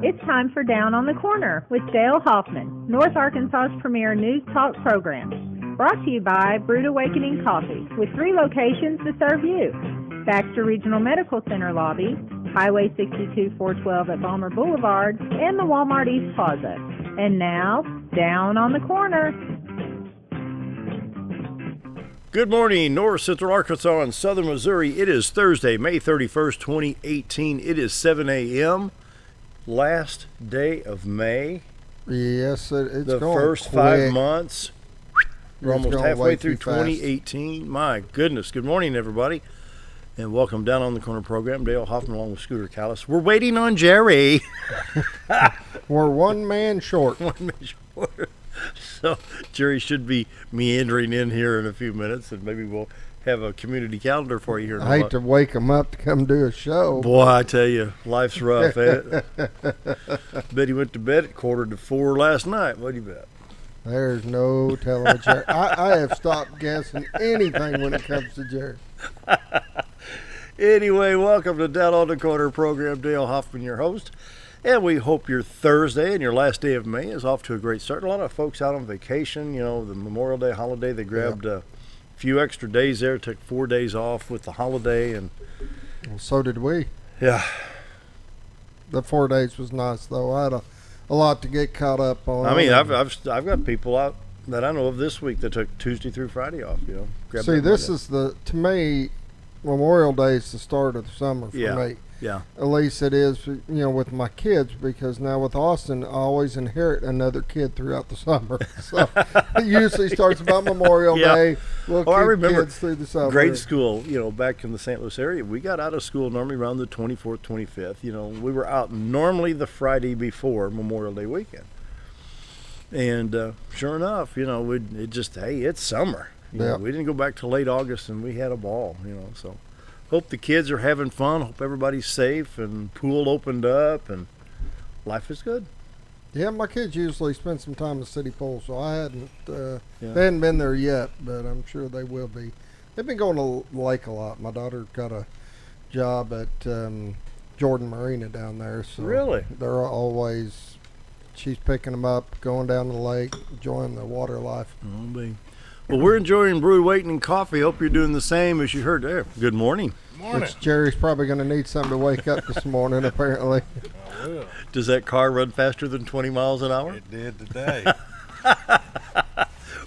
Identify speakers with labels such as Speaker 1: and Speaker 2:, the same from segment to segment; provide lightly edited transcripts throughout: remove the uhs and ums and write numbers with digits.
Speaker 1: It's time for Down on the Corner with Dale Hoffman, North Arkansas's premier news talk program. Brought to you by Brood Awakening Coffee, with 3 locations to serve you. Baxter Regional Medical Center lobby, Highway 62 412 at Balmer Boulevard, and the Walmart East Plaza. And now, Down on the Corner.
Speaker 2: Good morning, North Central Arkansas and Southern Missouri. It is Thursday, May 31st, 2018. It is 7 a.m. Last day of May.
Speaker 3: Yes, it's
Speaker 2: the
Speaker 3: going
Speaker 2: first
Speaker 3: quick.
Speaker 2: 5 months. We're almost halfway through 2018. My goodness. Good morning, everybody, and welcome Down on the Corner program. Dale Hoffman along with Scooter Callis. We're waiting on Jerry.
Speaker 3: We're one man short.
Speaker 2: One man short. So Jerry should be meandering in here in a few minutes, and maybe we'll have a community calendar for you here.
Speaker 3: I hate to wake him up to come do a show.
Speaker 2: Boy, I tell you, life's rough, ain't it? Bet he went to bed at 3:45 last night. What do you bet?
Speaker 3: There's no telling Jerry. I have stopped guessing anything when it comes to Jerry.
Speaker 2: Anyway, welcome to Down on the Corner program. Dale Hoffman, your host. And we hope your Thursday and your last day of May is off to a great start. A lot of folks out on vacation, you know, the Memorial Day holiday, they grabbed a few extra days there, took 4 days off with the holiday. And
Speaker 3: well, so did we.
Speaker 2: Yeah.
Speaker 3: The 4 days was nice, though. I had a lot to get caught up on.
Speaker 2: I mean, I've got people out that I know of this week that took Tuesday through Friday off, you know.
Speaker 3: See, this is to me, Memorial Day is the start of the summer for me.
Speaker 2: Yeah.
Speaker 3: At least it is, you know, with my kids, because now with Austin, I always inherit another kid throughout the summer. So it usually starts about Memorial Day. We'll keep
Speaker 2: I remember
Speaker 3: kids through the summer.
Speaker 2: Grade school, you know, back in the St. Louis area, we got out of school normally around the 24th, 25th. You know, we were out normally the Friday before Memorial Day weekend. And sure enough, you know, it's summer. You know, we didn't go back to late August, and we had a ball, you know, so. Hope the kids are having fun. Hope everybody's safe, and pool opened up, and life is good.
Speaker 3: Yeah, my kids usually spend some time in the city pool, so I hadn't. They hadn't been there yet, but I'm sure they will be. They've been going to the lake a lot. My daughter got a job at Jordan Marina down there, so
Speaker 2: really,
Speaker 3: they're always. She's picking them up, going down to the lake, enjoying the water life.
Speaker 2: Well, we're enjoying Brood Awakening Coffee. Hope you're doing the same as you heard there. Good morning.
Speaker 3: Morning. Which Jerry's probably going to need something to wake up this morning, apparently.
Speaker 4: I will.
Speaker 2: Does that car run faster than 20 miles an hour?
Speaker 4: It did today.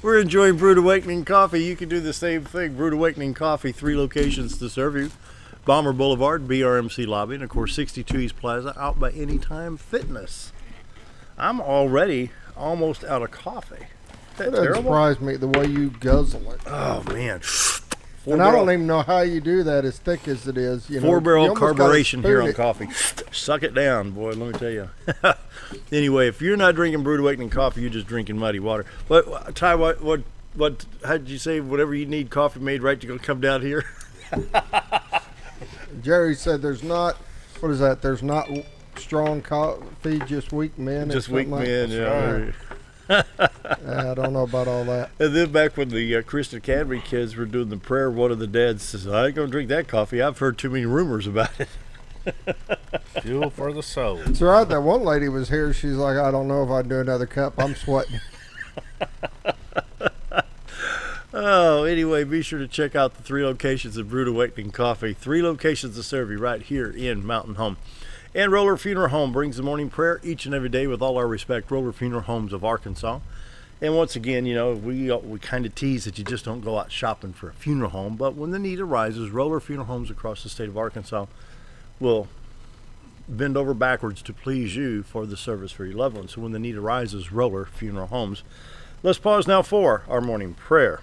Speaker 2: We're enjoying Brood Awakening Coffee. You can do the same thing. Brood Awakening Coffee, 3 locations to serve you. Balmer Boulevard, BRMC Lobby, and, of course, 62 East Plaza, out by Anytime Fitness. I'm already almost out of coffee.
Speaker 3: That doesn't surprise me, the way you guzzle it.
Speaker 2: Oh, man.
Speaker 3: And I don't even know how you do that as thick as it is. You know,
Speaker 2: 4-barrel carburation here on coffee. Suck it down, boy, let me tell you. Anyway, if you're not drinking Brood Awakening coffee, you're just drinking muddy water. But Ty, how did you say, whatever you need coffee made right, you're going to come down here?
Speaker 3: Jerry said there's not, what is that, there's not strong coffee, just weak men.
Speaker 2: Just weak men, yeah.
Speaker 3: I don't know about all that.
Speaker 2: And then back when the Christian Academy kids were doing the prayer, one of the dads says, I ain't going to drink that coffee. I've heard too many rumors about it.
Speaker 4: Fuel for the soul.
Speaker 3: That's right. That one lady was here. She's like, I don't know if I'd do another cup. I'm sweating.
Speaker 2: Oh, anyway, be sure to check out the 3 locations of Brood Awakening Coffee. 3 locations to serve you right here in Mountain Home. And Roller Funeral Home brings the morning prayer each and every day with all our respect. Roller Funeral Homes of Arkansas. And once again, you know, we kind of tease that you just don't go out shopping for a funeral home. But when the need arises, Roller Funeral Homes across the state of Arkansas will bend over backwards to please you for the service for your loved ones. So when the need arises, Roller Funeral Homes. Let's pause now for our morning prayer.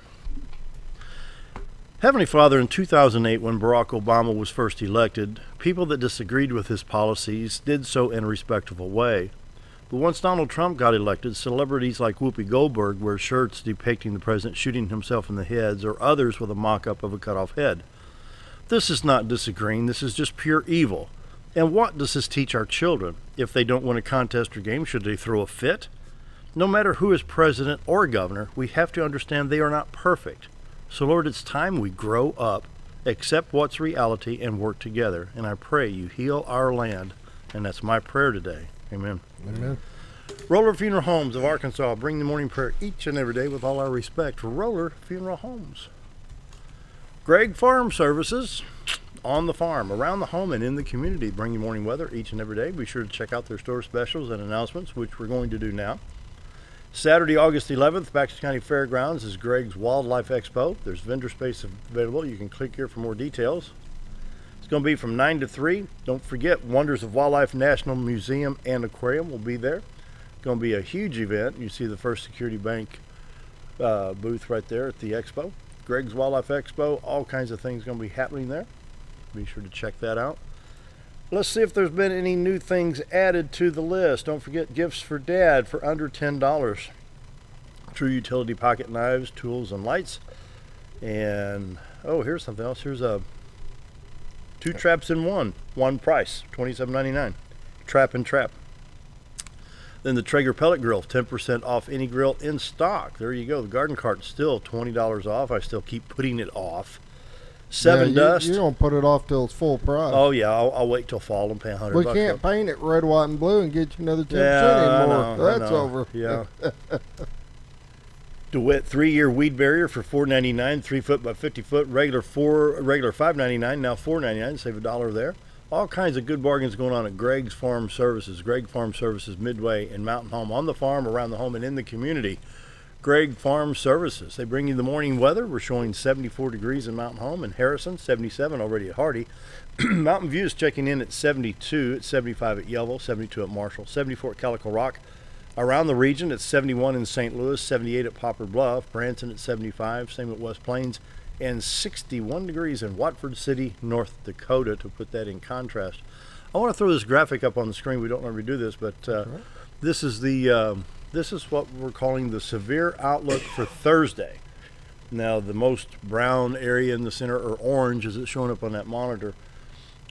Speaker 2: Heavenly Father, in 2008, when Barack Obama was first elected, people that disagreed with his policies did so in a respectful way. But once Donald Trump got elected, celebrities like Whoopi Goldberg wear shirts depicting the president shooting himself in the head, or others with a mock-up of a cut-off head. This is not disagreeing, this is just pure evil. And what does this teach our children? If they don't win a contest or game, should they throw a fit? No matter who is president or governor, we have to understand they are not perfect. So, Lord, it's time we grow up, accept what's reality, and work together. And I pray you heal our land. And that's my prayer today. Amen.
Speaker 3: Amen.
Speaker 2: Roller Funeral Homes of Arkansas bring the morning prayer each and every day with all our respect for Roller Funeral Homes. Gregg Farm Services, on the farm, around the home, and in the community, bring you morning weather each and every day. Be sure to check out their store specials and announcements, which we're going to do now. Saturday, August 11th, Baxter County Fairgrounds is Gregg's Wildlife Expo. There's vendor space available. You can click here for more details. It's going to be from 9 to 3. Don't forget, Wonders of Wildlife National Museum and Aquarium will be there. Going to be a huge event. You see the First Security Bank booth right there at the expo. Gregg's Wildlife Expo, all kinds of things going to be happening there. Be sure to check that out. Let's see if there's been any new things added to the list. Don't forget gifts for Dad for under $10. True utility pocket knives, tools, and lights. And, oh, here's something else. Here's a 2 traps in one price, $27.99. Trap and trap. Then the Traeger pellet grill, 10% off any grill in stock. There you go. The garden cart still $20 off. I still keep putting it off. Seven Dust.
Speaker 3: You don't put it off till it's full price.
Speaker 2: Oh yeah, I'll wait till fall and pay $100.
Speaker 3: We can't paint it red, white, and blue and get you another 10% anymore.
Speaker 2: I know.
Speaker 3: That's over.
Speaker 2: Yeah. DeWitt 3-year weed barrier for $4.99, 3 foot by 50 foot, regular $5.99, now $4.99. Save $1 there. All kinds of good bargains going on at Gregg's Farm Services. Gregg Farm Services Midway in Mountain Home, on the farm, around the home, and in the community. Gregg Farm Services. They bring you the morning weather. We're showing 74 degrees in Mountain Home and Harrison, 77 already at Hardy. Mountain View is checking in at 72, at 75 at Yellville, 72 at Marshall, 74 at Calico Rock. Around the region, it's 71 in St. Louis, 78 at Poplar Bluff, Branson at 75, same at West Plains, and 61 degrees in Watford City, North Dakota, to put that in contrast. I want to throw this graphic up on the screen. We don't normally do this, but this is this is what we're calling the severe outlook for Thursday. Now, the most brown area in the center, or orange, as it's showing up on that monitor.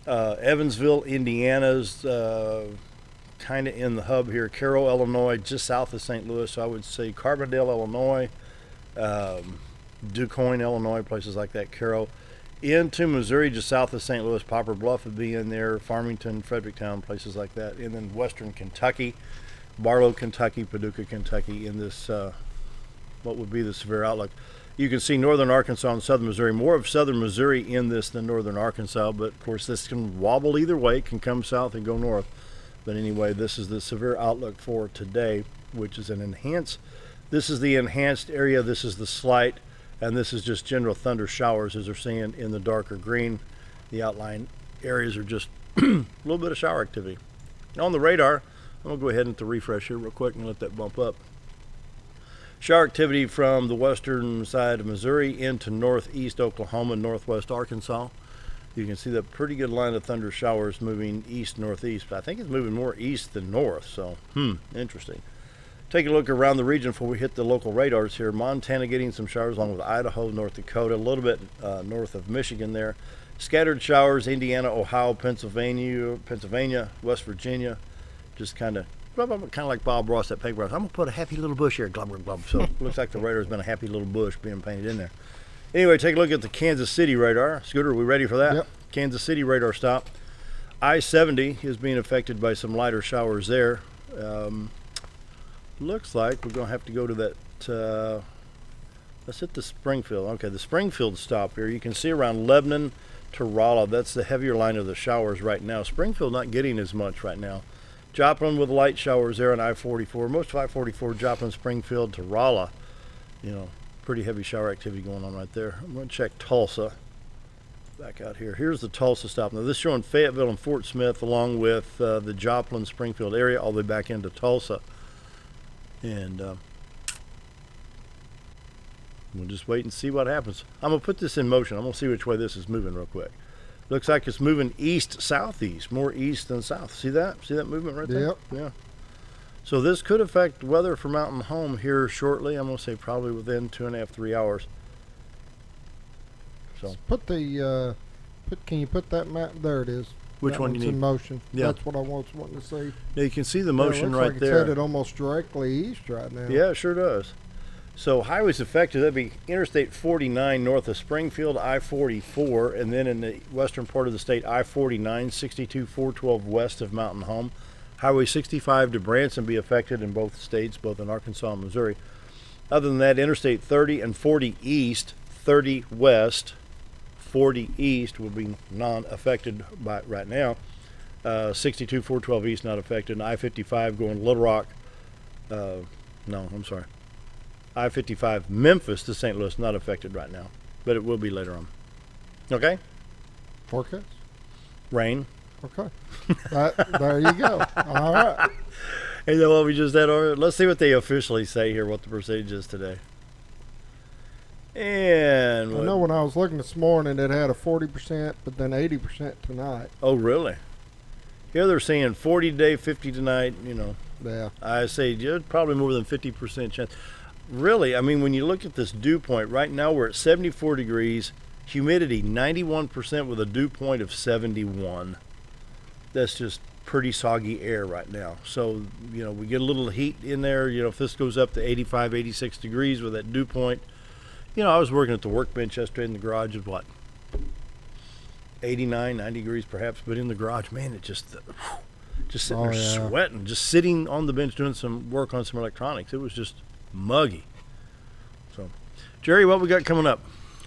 Speaker 2: Evansville, Indiana's kind of in the hub here. Cairo, Illinois, just south of St. Louis. So I would say Carbondale, Illinois, DuQuoin, Illinois, places like that, Cairo. Into Missouri, just south of St. Louis, Poplar Bluff would be in there, Farmington, Fredericktown, places like that. And then western Kentucky, Barlow, Kentucky, Paducah, Kentucky, in this, what would be the severe outlook. You can see northern Arkansas and southern Missouri, more of southern Missouri in this than northern Arkansas, but of course this can wobble either way, it can come south and go north. But anyway, this is the severe outlook for today, which is an enhanced, this is the enhanced area, this is the slight, and this is just general thunder showers, as they're seeing in the darker green. The outline areas are just a little bit of shower activity. On the radar, I'm going to go ahead and refresh here real quick and let that bump up. Shower activity from the western side of Missouri into northeast Oklahoma, northwest Arkansas. You can see that pretty good line of thunder showers moving east-northeast, but I think it's moving more east than north, so interesting. Take a look around the region before we hit the local radars here. Montana getting some showers along with Idaho, North Dakota, a little bit north of Michigan there. Scattered showers, Indiana, Ohio, Pennsylvania, West Virginia. Just kind of like Bob Ross, that paper. I'm going to put a happy little bush here, glub, glub, glub. So it looks like the radar's been a happy little bush being painted in there. Anyway, take a look at the Kansas City radar. Scooter, are we ready for that?
Speaker 3: Yep.
Speaker 2: Kansas City radar stop. I-70 is being affected by some lighter showers there. Looks like we're going to have to go to that, let's hit the Springfield. Okay, the Springfield stop here. You can see around Lebanon to Rolla. That's the heavier line of the showers right now. Springfield not getting as much right now. Joplin with light showers there on I-44. Most of I-44, Joplin, Springfield to Rolla. You know, pretty heavy shower activity going on right there. I'm going to check Tulsa. Back out here. Here's the Tulsa stop. Now this is showing Fayetteville and Fort Smith along with the Joplin, Springfield area all the way back into Tulsa. And we'll just wait and see what happens. I'm going to put this in motion. I'm going to see which way this is moving real quick. Looks like it's moving east-southeast, more east than south. See that? See that movement right there?
Speaker 3: Yep.
Speaker 2: Yeah. So this could affect weather for Mountain Home here shortly. I'm going to say probably within 2.5 to 3 hours. So
Speaker 3: put the can you put that map? There it is.
Speaker 2: Which
Speaker 3: that
Speaker 2: one you
Speaker 3: one's
Speaker 2: need?
Speaker 3: in motion.
Speaker 2: Yeah.
Speaker 3: That's what I was wanting to see.
Speaker 2: yeah, you can see the motion
Speaker 3: it looks
Speaker 2: right
Speaker 3: like
Speaker 2: there.
Speaker 3: It's headed almost directly east right now.
Speaker 2: Yeah, it sure does. So highways affected, that'd be Interstate 49 north of Springfield, I-44, and then in the western part of the state, I-49, 62, 412 west of Mountain Home. Highway 65 to Branson be affected in both states, both in Arkansas and Missouri. Other than that, Interstate 30 and 40 East, 30 West, 40 East will be non-affected by right now. 62, 412 East not affected. And I-55 going Little Rock. I-55 Memphis to St. Louis not affected right now, but it will be later on. Okay?
Speaker 3: Forecast?
Speaker 2: Rain.
Speaker 3: Okay. There you go. All right.
Speaker 2: And then what we just had over, let's see what they officially say here, what the percentage is today. And
Speaker 3: I know when I was looking this morning, it had a 40%, but then 80% tonight.
Speaker 2: Oh, really? Here they're saying 40 today, 50 tonight, you know.
Speaker 3: Yeah.
Speaker 2: I say probably more than 50% chance. Really, I mean, when you look at this dew point, right now we're at 74 degrees, humidity 91% with a dew point of 71. That's just pretty soggy air right now. So, you know, we get a little heat in there. You know, if this goes up to 85, 86 degrees with that dew point, you know, I was working at the workbench yesterday in the garage at what? 89, 90 degrees perhaps, but in the garage, man, it just sitting there sweating, just sitting on the bench doing some work on some electronics. It was just muggy. So, Jerry, what we got coming up?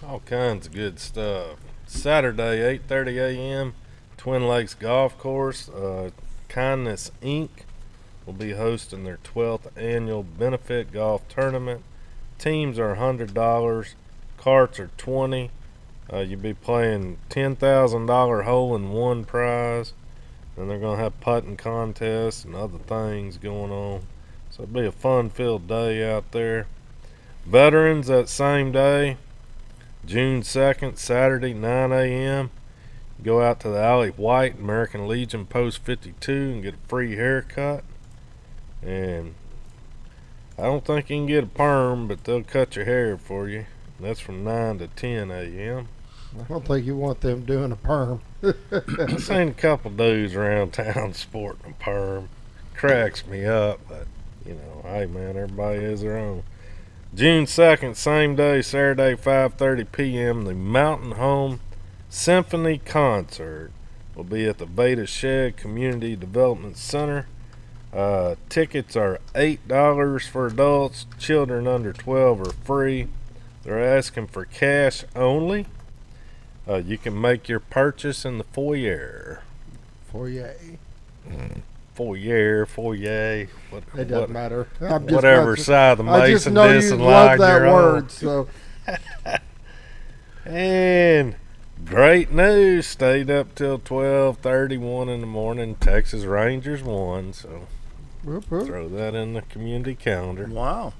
Speaker 4: All kinds of good stuff. Saturday, 8:30 a.m., Twin Lakes Golf Course. Kindness Inc. will be hosting their 12th annual benefit golf tournament. Teams are $100. Carts are $20. You'll be playing $10,000 hole-in-one prize. And they're going to have putting contests and other things going on. So it'll be a fun-filled day out there. Veterans that same day, June 2nd, Saturday, 9 a.m. Go out to the Alley White, American Legion Post 52 and get a free haircut. And I don't think you can get a perm, but they'll cut your hair for you. That's from 9 to 10 a.m.
Speaker 3: I don't think you want them doing a perm.
Speaker 4: I've seen a couple dudes around town sporting a perm. Cracks me up, but, you know, hey, man, everybody has their own. June 2nd, same day, Saturday, 5:30 p.m., the Mountain Home Symphony Concert will be at the Beta Shed Community Development Center. Tickets are $8 for adults. Children under 12 are free. They're asking for cash only. You can make your purchase in the foyer.
Speaker 3: Foyer.
Speaker 4: Foyer.
Speaker 3: It doesn't matter.
Speaker 4: Whatever side of the
Speaker 3: I just
Speaker 4: Mason
Speaker 3: know you
Speaker 4: Dixon
Speaker 3: love
Speaker 4: line
Speaker 3: that
Speaker 4: you're
Speaker 3: word.
Speaker 4: on.
Speaker 3: So.
Speaker 4: And great news. Stayed up till 12:31 in the morning. Texas Rangers won. So
Speaker 3: Whoop, whoop.
Speaker 4: throw that in the community calendar.
Speaker 2: Wow.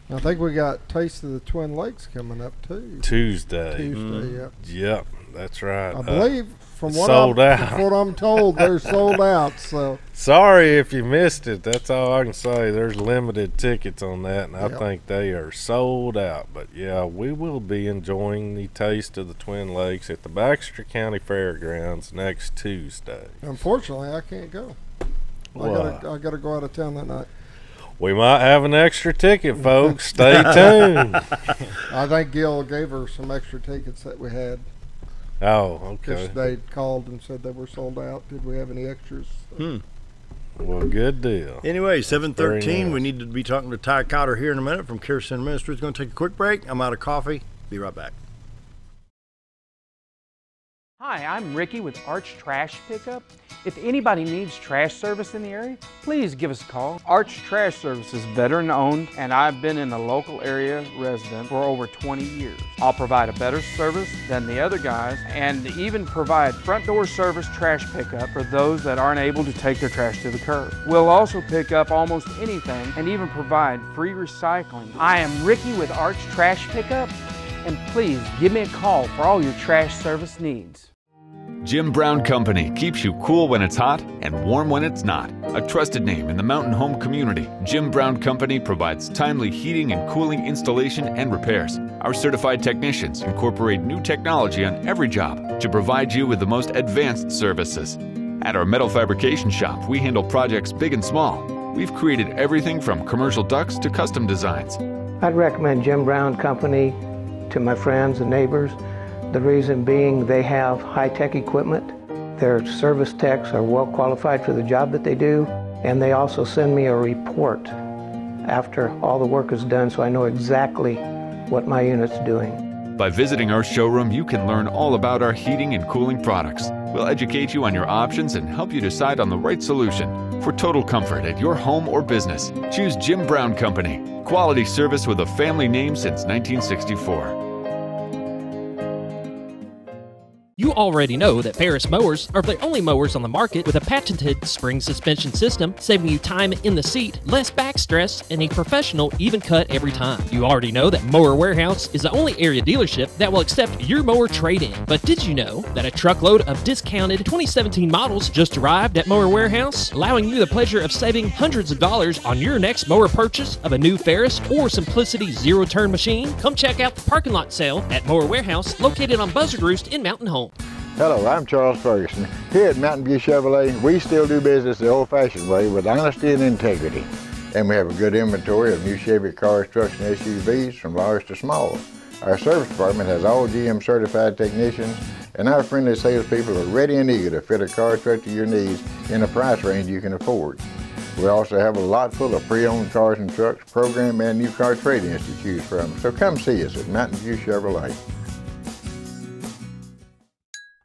Speaker 3: I think we got Taste of the Twin Lakes coming up too.
Speaker 4: Tuesday.
Speaker 3: Yep.
Speaker 4: Yep, that's right.
Speaker 3: I believe from what I'm told, they're sold out. So
Speaker 4: sorry if you missed it. That's all I can say. There's limited tickets on that, and I think they are sold out. But yeah, we will be enjoying the Taste of the Twin Lakes at the Baxter County Fairgrounds next Tuesday.
Speaker 3: Unfortunately, I can't go. I gotta go out of town that night.
Speaker 4: We might have an extra ticket, folks. Stay tuned.
Speaker 3: I think Gil gave her some extra tickets that we had.
Speaker 4: Oh, okay.
Speaker 3: Just they called and said they were sold out. Did we have any extras?
Speaker 4: Well, good deal.
Speaker 2: Anyway, 7:13.
Speaker 4: Nice.
Speaker 2: We need to be talking to Ty Cotter here in a minute from Care Center Ministries. Going to take a quick break. I'm out of coffee. Be right back.
Speaker 5: Hi, I'm Ricky with Arch Trash Pickup. If anybody needs trash service in the area, please give us a call. Arch Trash Service is veteran owned, and I've been in the local area resident for over 20 years. I'll provide a better service than the other guys and even provide front door service trash pickup for those that aren't able to take their trash to the curb. We'll also pick up almost anything and even provide free recycling. I am Ricky with Arch Trash Pickup, and please give me a call for all your trash service needs.
Speaker 6: Jim Brown Company keeps you cool when it's hot and warm when it's not. A trusted name in the mountain home community, Jim Brown Company provides timely heating and cooling installation and repairs. Our certified technicians incorporate new technology on every job to provide you with the most advanced services. At our metal fabrication shop, we handle projects big and small. We've created everything from commercial ducts to custom designs.
Speaker 7: I'd recommend Jim Brown Company to my friends and neighbors. The reason being they have high-tech equipment. Their service techs are well qualified for the job that they do. And they also send me a report after all the work is done, so I know exactly what my unit's doing.
Speaker 6: By visiting our showroom, you can learn all about our heating and cooling products. We'll educate you on your options and help you decide on the right solution. For total comfort at your home or business, choose Jim Brown Company. Quality service with a family name since 1964.
Speaker 8: You already know that Ferris mowers are the only mowers on the market with a patented spring suspension system, saving you time in the seat, less back stress, and a professional even cut every time. You already know that Mower Warehouse is the only area dealership that will accept your mower trade-in. But did you know that a truckload of discounted 2017 models just arrived at Mower Warehouse, allowing you the pleasure of saving hundreds of dollars on your next mower purchase of a new Ferris or Simplicity zero-turn machine? Come check out the parking lot sale at Mower Warehouse, located on Buzzard Roost in Mountain Home.
Speaker 9: Hello, I'm Charles Ferguson. Here at Mountain View Chevrolet, we still do business the old-fashioned way with honesty and integrity. And we have a good inventory of new Chevy cars, trucks, and SUVs from large to small. Our service department has all GM certified technicians, and our friendly salespeople are ready and eager to fit a car truck to your needs in a price range you can afford. We also have a lot full of pre-owned cars and trucks, program and new car trade-ins to choose from. So come see us at Mountain View Chevrolet.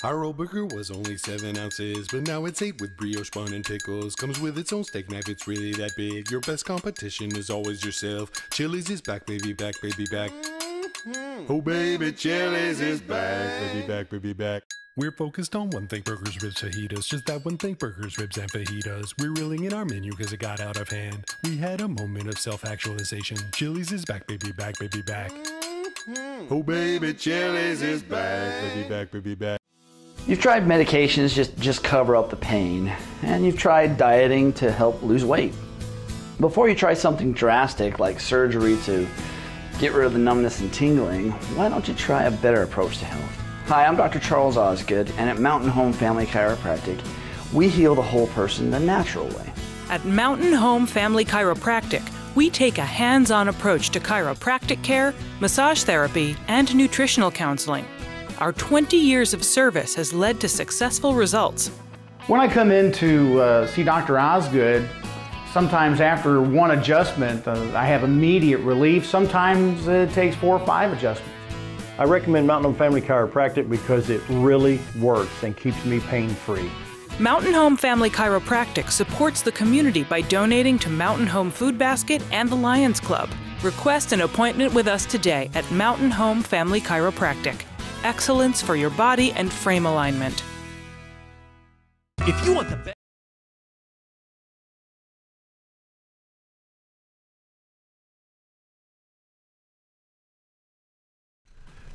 Speaker 10: Our old burger was only 7 ounces, but now it's 8 with brioche bun and pickles. Comes with its own steak knife, it's really that big. Your best competition is always yourself. Chili's is back, baby, back, baby, back. Oh baby, Chili's is back, baby, back, baby, back. We're focused on one thing, burgers, ribs, fajitas. Just that one thing, burgers, ribs, and fajitas. We're reeling in our menu because it got out of hand. We had a moment of self-actualization. Chili's is back, baby, back, baby, back. Oh baby, Chili's is back, baby, back, baby, back.
Speaker 11: You've tried medications just cover up the pain, and you've tried dieting to help lose weight. Before you try something drastic like surgery to get rid of the numbness and tingling, why don't you try a better approach to health? Hi, I'm Dr. Charles Osgood, and at Mountain Home Family Chiropractic, we heal the whole person the natural way.
Speaker 12: At Mountain Home Family Chiropractic, we take a hands-on approach to chiropractic care, massage therapy, and nutritional counseling. Our 20 years of service has led to successful results.
Speaker 13: When I come in to see Dr. Osgood, sometimes after one adjustment, I have immediate relief. Sometimes it takes 4 or 5 adjustments.
Speaker 14: I recommend Mountain Home Family Chiropractic because it really works and keeps me pain-free.
Speaker 12: Mountain Home Family Chiropractic supports the community by donating to Mountain Home Food Basket and the Lions Club. Request an appointment with us today at Mountain Home Family Chiropractic. Excellence for your body and frame alignment.
Speaker 8: If you want the best.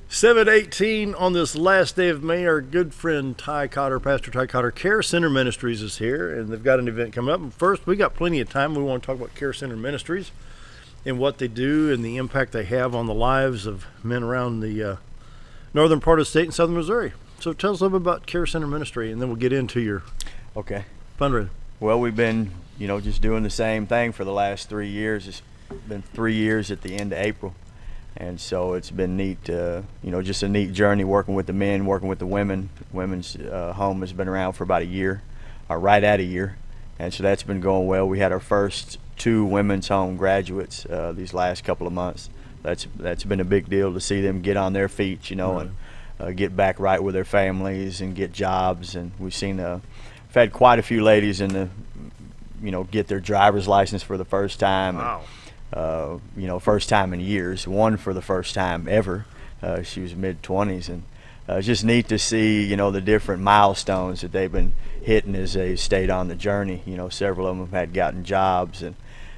Speaker 2: 7:18 on this last day of May. Our good friend Ty Cotter, Pastor Ty Cotter, Care Center Ministries is here, and they've got an event coming up. And first, we got plenty of time. We want to talk about Care Center Ministries and what they do and the impact they have on the lives of men around the northern part of the state in southern Missouri. So tell us a little bit about Care Center Ministry, and then we'll get into your fundraising.
Speaker 15: Well, we've been, just doing the same thing for the last 3 years. It's been 3 years at the end of April. And so it's been neat, just a neat journey working with the men, working with the women. Women's home has been around for about a year, or right at a year. And so that's been going well. We had our first 2 women's home graduates these last couple of months. That's been a big deal to see them get on their feet, and get back right with their families and get jobs. And we've had quite a few ladies get their driver's license for the first time.
Speaker 2: Wow.
Speaker 15: First time in years. One for the first time ever. She was mid-20s, and it's just neat to see, the different milestones that they've been hitting as they stayed on the journey. Several of them had gotten jobs, and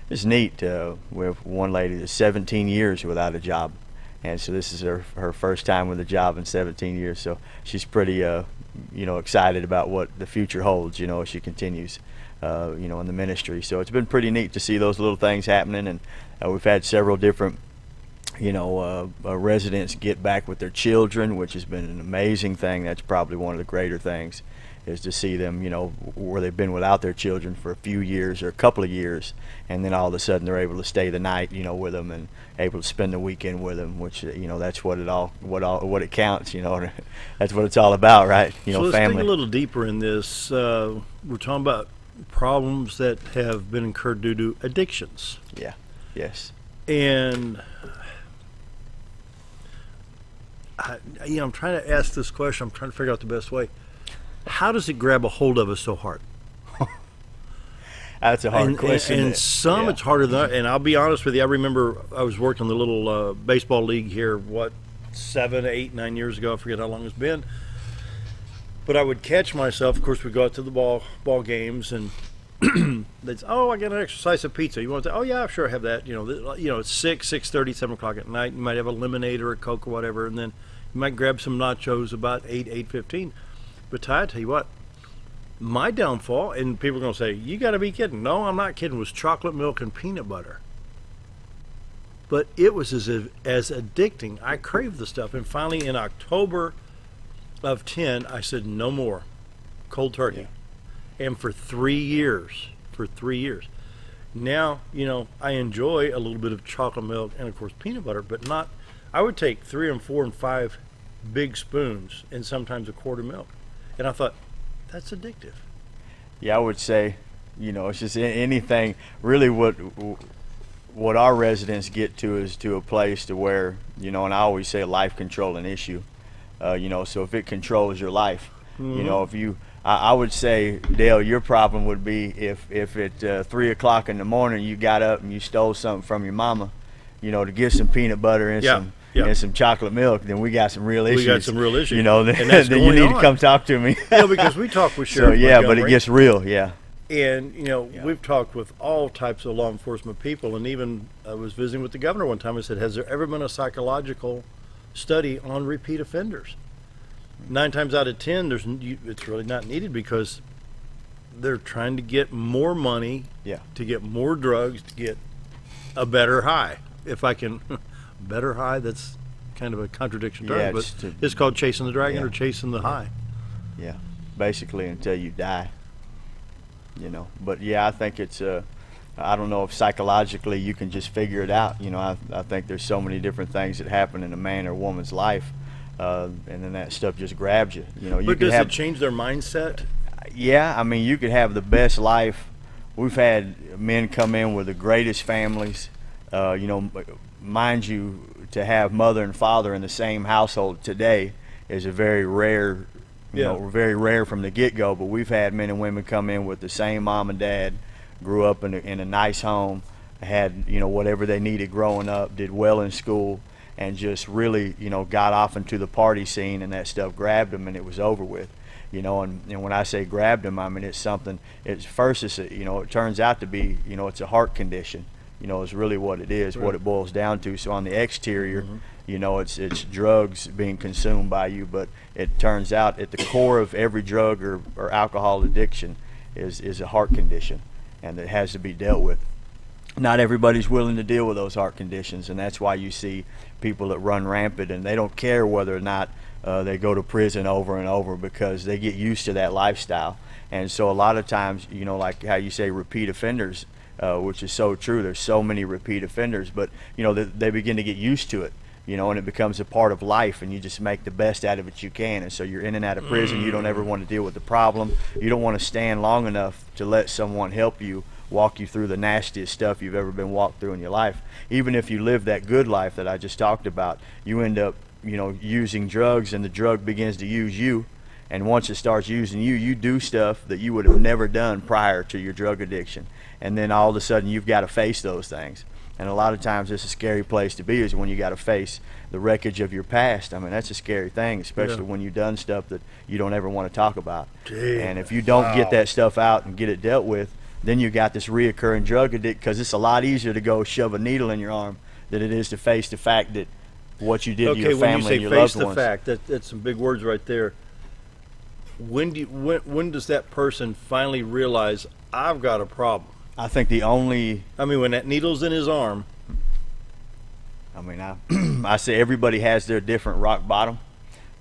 Speaker 15: it's neat. We have one lady that's 17 years without a job, and so this is her first time with a job in 17 years. So she's pretty, excited about what the future holds, as she continues. In the ministry. So it's been pretty neat to see those little things happening, and we've had several different, residents get back with their children, which has been an amazing thing. That's probably one of the greater things, is to see them, where they've been without their children for a few years or a couple of years, and then all of a sudden they're able to stay the night, with them, and able to spend the weekend with them, which, that's what it counts, that's what it's all about, right?
Speaker 2: So let's
Speaker 15: family.
Speaker 2: dig a little deeper in this. We're talking about problems that have been incurred due to addictions.
Speaker 15: Yeah. Yes.
Speaker 2: And I'm trying to ask this question. I'm trying to figure out the best way. How does it grab a hold of us so hard?
Speaker 15: That's a hard question.
Speaker 2: And some it's harder than, and I'll be honest with you, I remember I was working the little baseball league here, 7, 8, 9 years ago. I forget how long it's been. But I would catch myself. Of course, we'd go out to the ball games, and they'd say, "Oh, I got an extra slice of pizza. You want to?" "Oh yeah, sure, have that." It's 6:30, 7 o'clock at night. You might have a lemonade or a Coke or whatever, and then you might grab some nachos about 8:15. But Ty, I tell you what, my downfall, and people are going to say, "You got to be kidding." No, I'm not kidding. Was chocolate milk and peanut butter. But it was as addicting. I craved the stuff, and finally in October of 10, I said no more, cold turkey. And for 3 years, now I enjoy a little bit of chocolate milk and of course peanut butter, but not. I would take 3 and 4 and 5 big spoons and sometimes a quart of milk, and I thought that's addictive.
Speaker 15: Yeah, I would say, it's just anything. Really, what our residents get to is to a place to where, and I always say life control an issue. So if it controls your life, if you, I would say, Dale, your problem would be if at 3 o'clock in the morning you got up and you stole something from your mama, to get some peanut butter and some chocolate milk, then we got some real issues.
Speaker 2: We got some real issues.
Speaker 15: Then you need to come talk to me.
Speaker 2: Because we talk with Sheriff.
Speaker 15: But it gets real, yeah.
Speaker 2: And, we've talked with all types of law enforcement people, and even I was visiting with the governor one time. I said, has there ever been a psychological study on repeat offenders? 9 times out of 10, it's really not needed, because they're trying to get more money, to get more drugs, to get a better high. If I can, better high, that's kind of a contradiction term, but it's called chasing the dragon or chasing the high.
Speaker 15: Yeah, basically until you die. But I think it's I don't know if psychologically you can just figure it out. I think there's so many different things that happen in a man or woman's life, and then that stuff just grabs you.
Speaker 2: But does it change their mindset?
Speaker 15: Yeah, I mean, you could have the best life. We've had men come in with the greatest families. Mind you, to have mother and father in the same household today is a very rare. Very rare from the get-go, but we've had men and women come in with the same mom and dad, grew up in a nice home, had whatever they needed growing up, did well in school, and just really got off into the party scene, and that stuff grabbed them, and it was over with. And when I say grabbed them, I mean it's something. It's first, it turns out to be it's a heart condition. Is really what it is, what it boils down to. So on the exterior, it's drugs being consumed by you, but it turns out at the core of every drug or alcohol addiction is a heart condition, and it has to be dealt with. Not everybody's willing to deal with those heart conditions, and that's why you see people that run rampant, and they don't care whether or not they go to prison over and over, because they get used to that lifestyle. And so a lot of times, like how you say repeat offenders, which is so true. There's so many repeat offenders, but they begin to get used to it, and it becomes a part of life, and you just make the best out of it you can. And so you're in and out of prison. You don't ever want to deal with the problem. You don't want to stand long enough to let someone help you walk you through the nastiest stuff you've ever been walked through in your life. Even if you live that good life that I just talked about, you end up using drugs, and the drug begins to use you. And once it starts using you, you do stuff that you would have never done prior to your drug addiction. And then all of a sudden you've got to face those things. And a lot of times it's a scary place to be, is when you got to face the wreckage of your past. I mean, that's a scary thing, especially when you've done stuff that you don't ever want to talk about. And if you don't get that stuff out and get it dealt with, then you got this reoccurring drug addict, because it's a lot easier to go shove a needle in your arm than it is to face the fact that what you did to your family and your loved ones.
Speaker 2: Okay, when you say face the fact, that's some big words right there. When does that person finally realize, I've got a problem?
Speaker 15: I think
Speaker 2: when that needle's in his arm.
Speaker 15: I mean, I say everybody has their different rock bottom.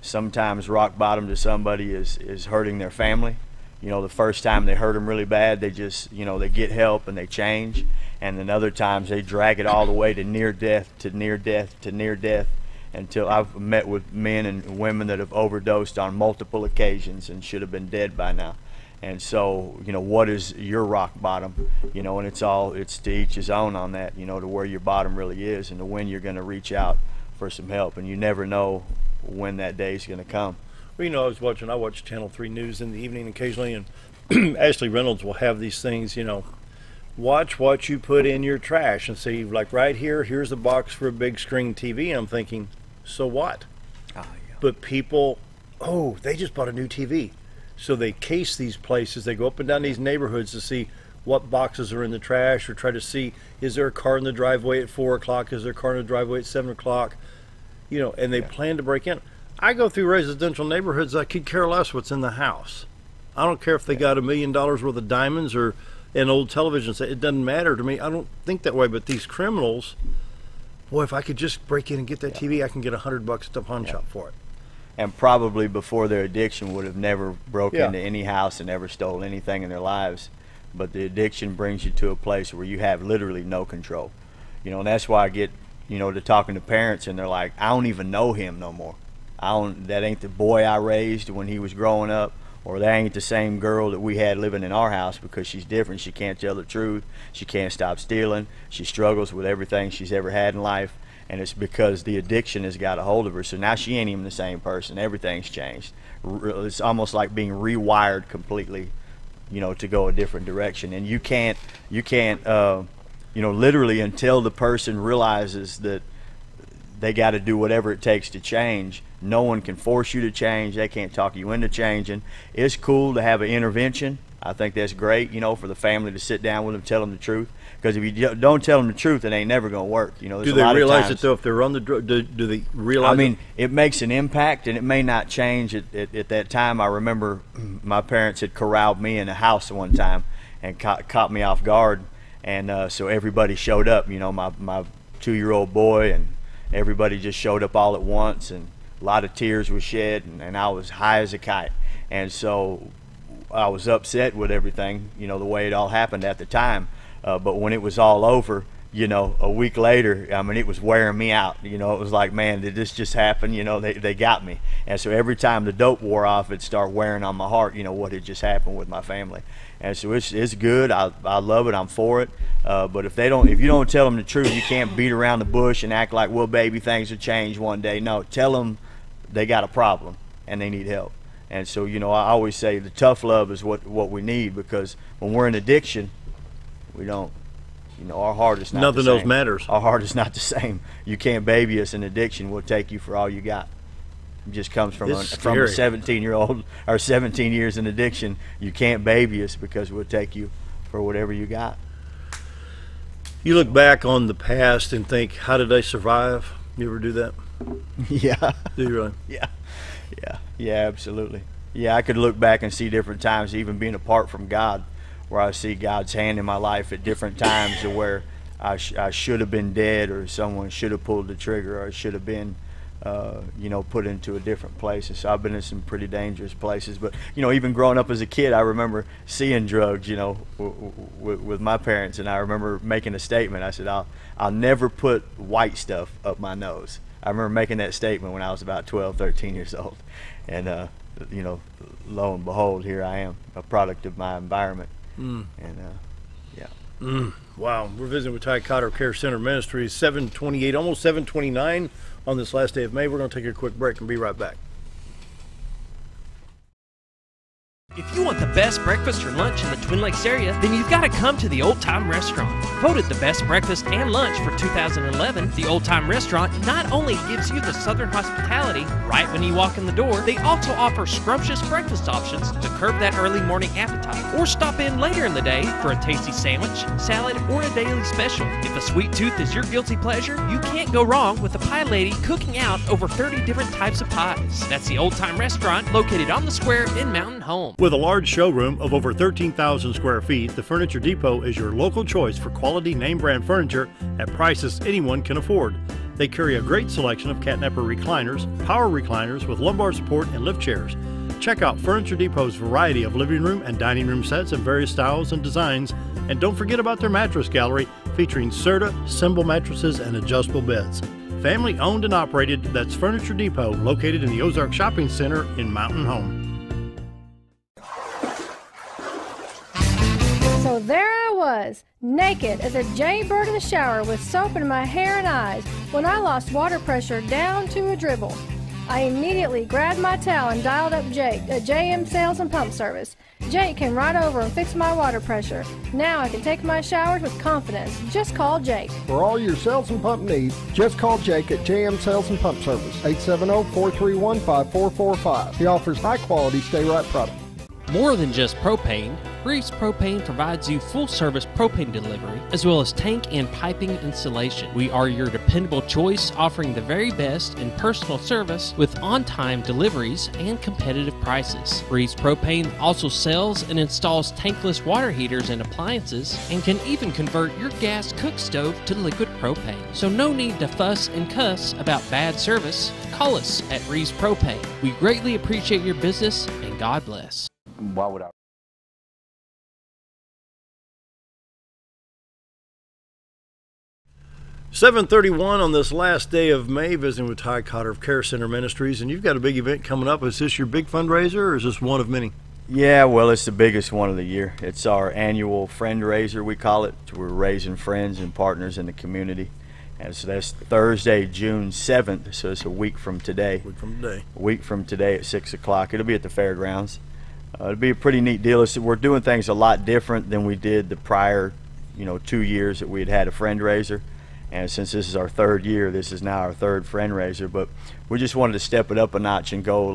Speaker 15: Sometimes rock bottom to somebody is hurting their family. The first time they hurt them really bad, they just, they get help and they change. And then other times they drag it all the way to near death, to near death, to near death, until I've met with men and women that have overdosed on multiple occasions and should have been dead by now. And so, you know, what is your rock bottom? You know, and it's to each his own on that, you know, to where your bottom really is and to when you're going to reach out for some help. And you never know when that day is going to come.
Speaker 2: Well, you know, I watch Channel 3 News in the evening occasionally, and Ashley Reynolds will have these things, you know, watch what you put in your trash, and see, like right here, here's a box for a big screen TV. And I'm thinking, so what?
Speaker 15: Yeah.
Speaker 2: But people, they just bought a new TV. So they case these places. They go up and down these neighborhoods to see what boxes are in the trash, or try to see, is there a car in the driveway at 4 o'clock? Is there a car in the driveway at 7 o'clock? You know, and they plan to break in. I go through residential neighborhoods, I could care less what's in the house. I don't care if they got $1 million worth of diamonds or an old television set. It doesn't matter to me. I don't think that way. But these criminals, boy, if I could just break in and get that TV, I can get $100 at the pawn shop for it.
Speaker 15: And probably before their addiction would have never broke into any house and never stole anything in their lives. But the addiction brings you to a place where you have literally no control. You know, and that's why I get, you know, to talking to parents, and they're like, I don't even know him no more. That ain't the boy I raised when he was growing up, or that ain't the same girl that we had living in our house, because she's different. She can't tell the truth. She can't stop stealing. She struggles with everything she's ever had in life. And it's because the addiction has got a hold of her. So now she ain't even the same person. Everything's changed. It's almost like being rewired completely, you know, to go a different direction. And you can't, you know, literally until the person realizes that they got to do whatever it takes to change. No one can force you to change. They can't talk you into changing. It's cool to have an intervention. I think that's great, you know, for the family to sit down with them, tell them the truth. Because if you don't tell them the truth, it ain't never going to work. You know,
Speaker 2: do they realize it though? If they're on the drug, do they realize?
Speaker 15: I mean, it makes an impact, and it may not change at that time. I remember my parents had corralled me in a house one time and caught me off guard, and so everybody showed up. You know, my 2-year-old boy, and everybody just showed up all at once, and a lot of tears were shed, and I was high as a kite, and so I was upset with everything. You know, the way it all happened at the time. But when it was all over, you know, a week later, I mean, it was wearing me out. You know, it was like, man, did this just happen? You know, they got me. And so every time the dope wore off, it'd start wearing on my heart, you know, what had just happened with my family. And so it's good. I love it. I'm for it. But if you don't tell them the truth, you can't beat around the bush and act like, well, baby, things will change one day. No, tell them they got a problem and they need help. And so, you know, I always say the tough love is what we need, because when we're in addiction, we don't, you know, our heart is not
Speaker 2: nothing
Speaker 15: the same.
Speaker 2: Else matters.
Speaker 15: Our heart is not the same. You can't baby us in addiction. We'll take you for all you got. It just comes from a 17-year-old or 17 years in addiction. You can't baby us, because we'll take you for whatever you got.
Speaker 2: You look back on the past and think, how did I survive? You ever do that?
Speaker 15: Yeah.
Speaker 2: Do you really?
Speaker 15: Yeah, absolutely. Yeah, I could look back and see different times, even being apart from God, where I see God's hand in my life at different times, to where I should have been dead, or someone should have pulled the trigger, or I should have been, you know, put into a different place. And so I've been in some pretty dangerous places. But, you know, even growing up as a kid, I remember seeing drugs, you know, with my parents. And I remember making a statement. I said, I'll never put white stuff up my nose. I remember making that statement when I was about 12, 13 years old. And, you know, lo and behold, here I am, a product of my environment. And yeah.
Speaker 2: Wow. We're visiting with Ty Cotter, Care Center Ministries, 7:28, almost 7:29 on this last day of May. We're going to take a quick break and be right back.
Speaker 8: If you want the best breakfast or lunch in the Twin Lakes area, then you've got to come to the Old Time Restaurant. Voted the best breakfast and lunch for 2011, the Old Time Restaurant not only gives you the Southern hospitality right when you walk in the door, they also offer scrumptious breakfast options to curb that early morning appetite. Or stop in later in the day for a tasty sandwich, salad, or a daily special. If a sweet tooth is your guilty pleasure, you can't go wrong with the Pie Lady cooking out over 30 different types of pies. That's the Old Time Restaurant, located on the square in Mountain Home.
Speaker 2: With a large showroom of over 13,000 square feet, the Furniture Depot is your local choice for quality name brand furniture at prices anyone can afford. They carry a great selection of catnapper recliners, power recliners with lumbar support, and lift chairs. Check out Furniture Depot's variety of living room and dining room sets in various styles and designs. And don't forget about their mattress gallery featuring Serta, Symbol mattresses, and adjustable beds. Family owned and operated, that's Furniture Depot, located in the Ozark Shopping Center in Mountain Home.
Speaker 16: there I was, naked as a jaybird in the shower with soap in my hair and eyes when I lost water pressure down to a dribble. I immediately grabbed my towel and dialed up Jake at JM Sales and Pump Service. Jake came right over and fixed my water pressure. Now I can take my showers with confidence. Just call Jake.
Speaker 3: For all your sales and pump needs, just call Jake at JM Sales and Pump Service, 870-431-5445. He offers high-quality stay-right product.
Speaker 8: More than just propane, Reeves Propane provides you full-service propane delivery as well as tank and piping installation. We are your dependable choice, offering the very best in personal service with on-time deliveries and competitive prices. Reeves Propane also sells and installs tankless water heaters and appliances and can even convert your gas cook stove to liquid propane. So no need to fuss and cuss about bad service. Call us at Reeves Propane. We greatly appreciate your business and God bless.
Speaker 15: Why would I?
Speaker 2: $7:31 on this last day of May, visiting with Ty Cotter of Care Center Ministries, and you've got a big event coming up. Is this your big fundraiser, or is this one of many?
Speaker 15: Yeah, well, it's the biggest one of the year. It's our annual friend raiser, we call it. We're raising friends and partners in the community. And so that's Thursday, June 7th, so it's a week from today. A week from today at 6 o'clock. It'll be at the fairgrounds. It'll be a pretty neat deal. We're doing things a lot different than we did the prior, 2 years that we had a friend raiser. And since this is our third year, this is now our third friend raiser. But we just wanted to step it up a notch and go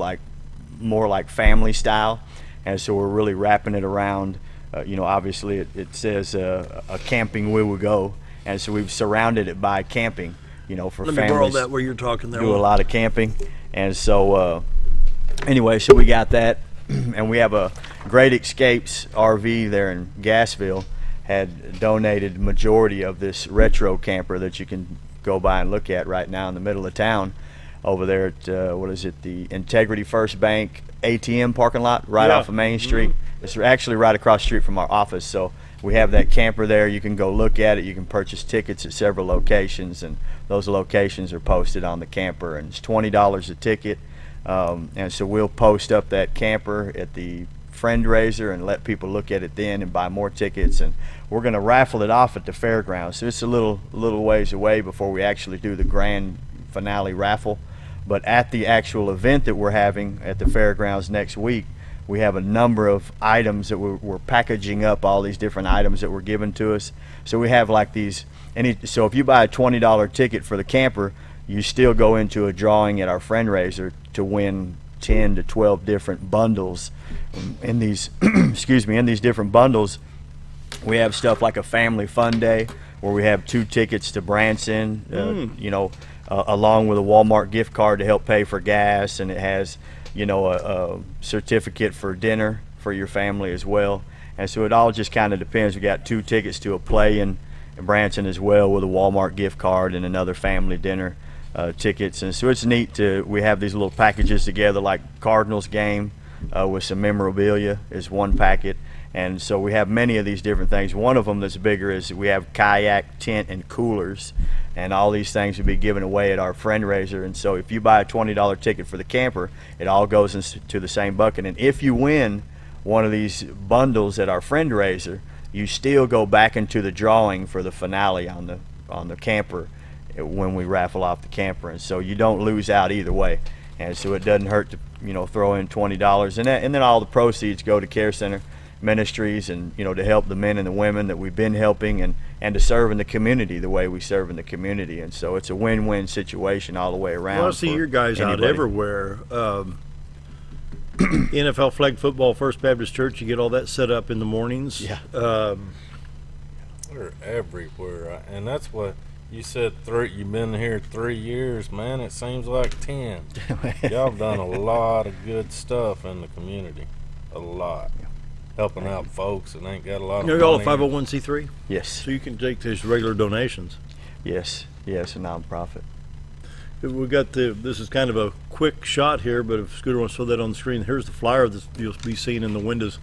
Speaker 15: more like family style. And so we're really wrapping it around, obviously it says a camping we will go. And so we've surrounded it by camping, for families.
Speaker 2: Let me borrow that where you're talking there.
Speaker 15: Do a lot of camping. And so anyway, so we got that. And we have a Great Escapes RV there in Gassville had donated majority of this retro camper that you can go by and look at right now in the middle of town over there at the Integrity First Bank ATM parking lot right off of Main Street. Mm-hmm. It's actually right across the street from our office. So we have that camper there. You can go look at it. You can purchase tickets at several locations, and those locations are posted on the camper, and it's $20 a ticket. And so we'll post up that camper at the friend raiser and let people look at it then and buy more tickets, and we're going to raffle it off at the fairgrounds. So it's a little ways away before we actually do the grand finale raffle. But at the actual event that we're having at the fairgrounds next week, we have a number of items that we're packaging up, all these different items that were given to us. So we have so if you buy a $20 ticket for the camper, you still go into a drawing at our friend raiser to win 10 to 12 different bundles. In these in these different bundles, we have stuff like a family fun day where we have 2 tickets to Branson, along with a Walmart gift card to help pay for gas, and it has a certificate for dinner for your family as well. And so it all just kind of depends. We got 2 tickets to a play in Branson as well with a Walmart gift card and another family dinner tickets. And so it's neat we have these little packages together, like Cardinals game with some memorabilia is one packet. And so we have many of these different things. One of them that's bigger is we have kayak, tent, and coolers, and all these things will be given away at our friend raiser. And so if you buy a $20 ticket for the camper, it all goes into the same bucket. And if you win one of these bundles at our friend raiser, you still go back into the drawing for the finale on the camper when we raffle off the camper. And so you don't lose out either way. And so it doesn't hurt to throw in $20, and then all the proceeds go to Care Center Ministries, and to help the men and the women that we've been helping, and to serve in the community the way we serve in the community. And so it's a win-win situation all the way around.
Speaker 2: Well, I see your guys out everywhere. NFL flag football, First Baptist Church, you get all that set up in the mornings.
Speaker 15: Yeah.
Speaker 4: They're everywhere, and that's what you said. You've been here 3 years, man. It seems like 10. Y'all have done a lot of good stuff in the community, a lot. Yeah. Helping out folks that ain't got a lot of money.
Speaker 2: You're all a 501c3?
Speaker 15: Yes.
Speaker 2: So you can take these regular donations?
Speaker 15: Yes, a nonprofit.
Speaker 2: We got this is kind of a quick shot here, but if Scooter wants to throw that on the screen, here's the flyer that you'll be seeing in the windows.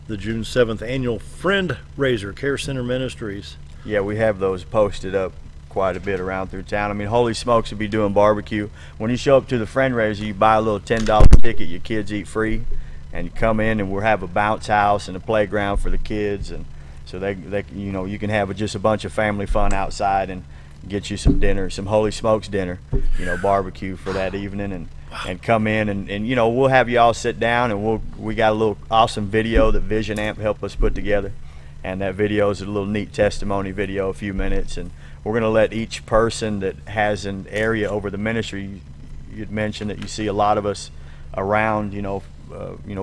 Speaker 2: The June 7th annual Friend Raiser, Care Center Ministries.
Speaker 15: Yeah, we have those posted up quite a bit around through town. I mean, holy smokes, we'll be doing barbecue. When you show up to the Friend Raiser, you buy a little $10 ticket, your kids eat free, and you come in and we'll have a bounce house and a playground for the kids. And So they you know, you can have just a bunch of family fun outside and get you some dinner, some Holy Smokes dinner, you know, barbecue for that evening, and come in and you know, we'll have you all sit down, and we got a little awesome video that Vision Amp helped us put together, and that video is a little neat testimony video, a few minutes, and we're going to let each person that has an area over the ministry. You'd mentioned that you see a lot of us around, you know,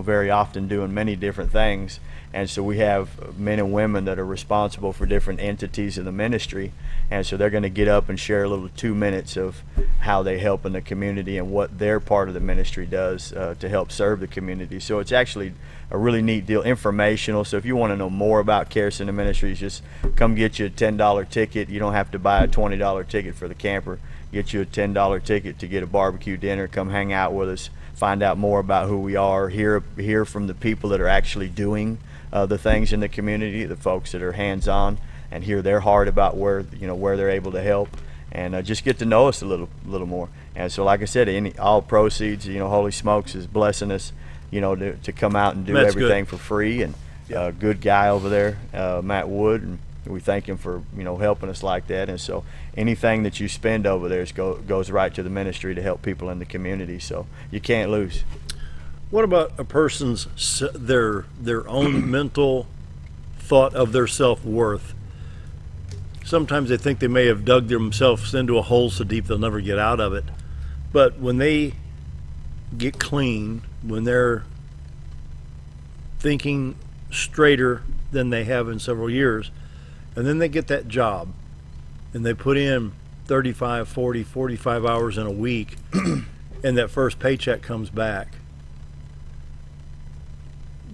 Speaker 15: very often doing many different things, and so we have men and women that are responsible for different entities of the ministry, and so they're going to get up and share a little 2 minutes of how they help in the community and what their part of the ministry does to help serve the community. So it's actually a really neat deal, informational. So if you want to know more about Care Center Ministries, just come get you a $10 ticket. You don't have to buy a $20 ticket for the camper. Get you a $10 ticket to get a barbecue dinner. Come hang out with us, find out more about who we are, hear from the people that are actually doing the things in the community, the folks that are hands-on, and hear their heart about where they're able to help, and just get to know us a little more. And so, like I said, all proceeds, you know, Holy Smokes is blessing us, you know, to come out and do
Speaker 2: That's
Speaker 15: everything
Speaker 2: good.
Speaker 15: for free. And good guy over there, Matt Wood, and we thank him for, you know, helping us like that. And so anything that you spend over there goes right to the ministry to help people in the community. So you can't lose.
Speaker 2: What about a person's their own mental thought of their self-worth? Sometimes they think they may have dug themselves into a hole so deep they'll never get out of it. But when they get clean, when they're thinking straighter than they have in several years, and then they get that job and they put in 35, 40, 45 hours in a week and that first paycheck comes back,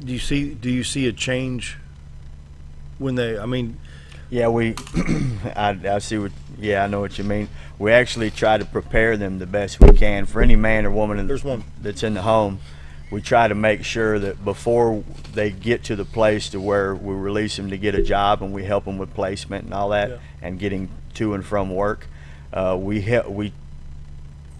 Speaker 2: do you see a change when they, I mean,
Speaker 15: yeah, I see what, yeah, I know what you mean. We actually try to prepare them the best we can for any man or woman that's in the home. We try to make sure that before they get to the place to where we release them to get a job and we help them with placement and all that, and getting to and from work, we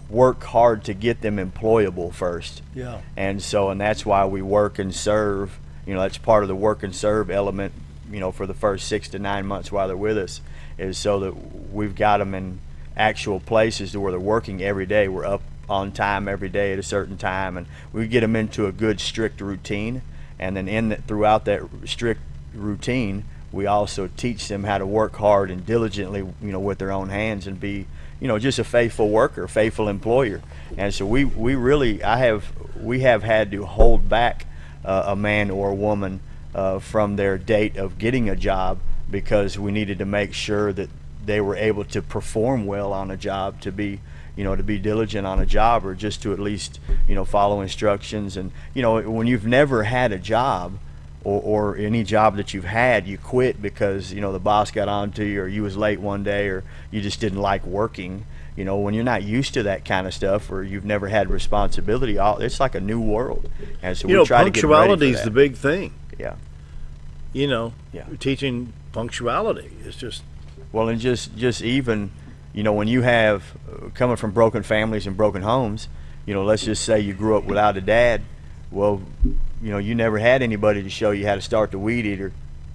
Speaker 15: work hard to get them employable first.
Speaker 2: Yeah.
Speaker 15: And that's why we work and serve. You know, that's part of the work and serve element, you know, for the first 6 to 9 months while they're with us, is so that we've got them in actual places to where they're working every day. We're up on time every day at a certain time, and we get them into a good strict routine, and then throughout that strict routine we also teach them how to work hard and diligently, you know, with their own hands, and be, you know, just a faithful worker, faithful employer. And so we have had to hold back a man or a woman from their date of getting a job, because we needed to make sure that they were able to perform well on a job, to be diligent on a job, or just to at least, you know, follow instructions. And, you know, when you've never had a job, or any job that you've had, you quit because, you know, the boss got on to you, or you was late one day, or you just didn't like working. You know, when you're not used to that kind of stuff, or you've never had responsibility, it's like a new world. And so we try to get ready for that.
Speaker 2: Punctuality is the big thing.
Speaker 15: Yeah.
Speaker 2: You know, teaching punctuality is just...
Speaker 15: Well, and just even, you know, when you have, coming from broken families and broken homes, you know, let's just say you grew up without a dad. Well, you know, you never had anybody to show you how to start the weed eater,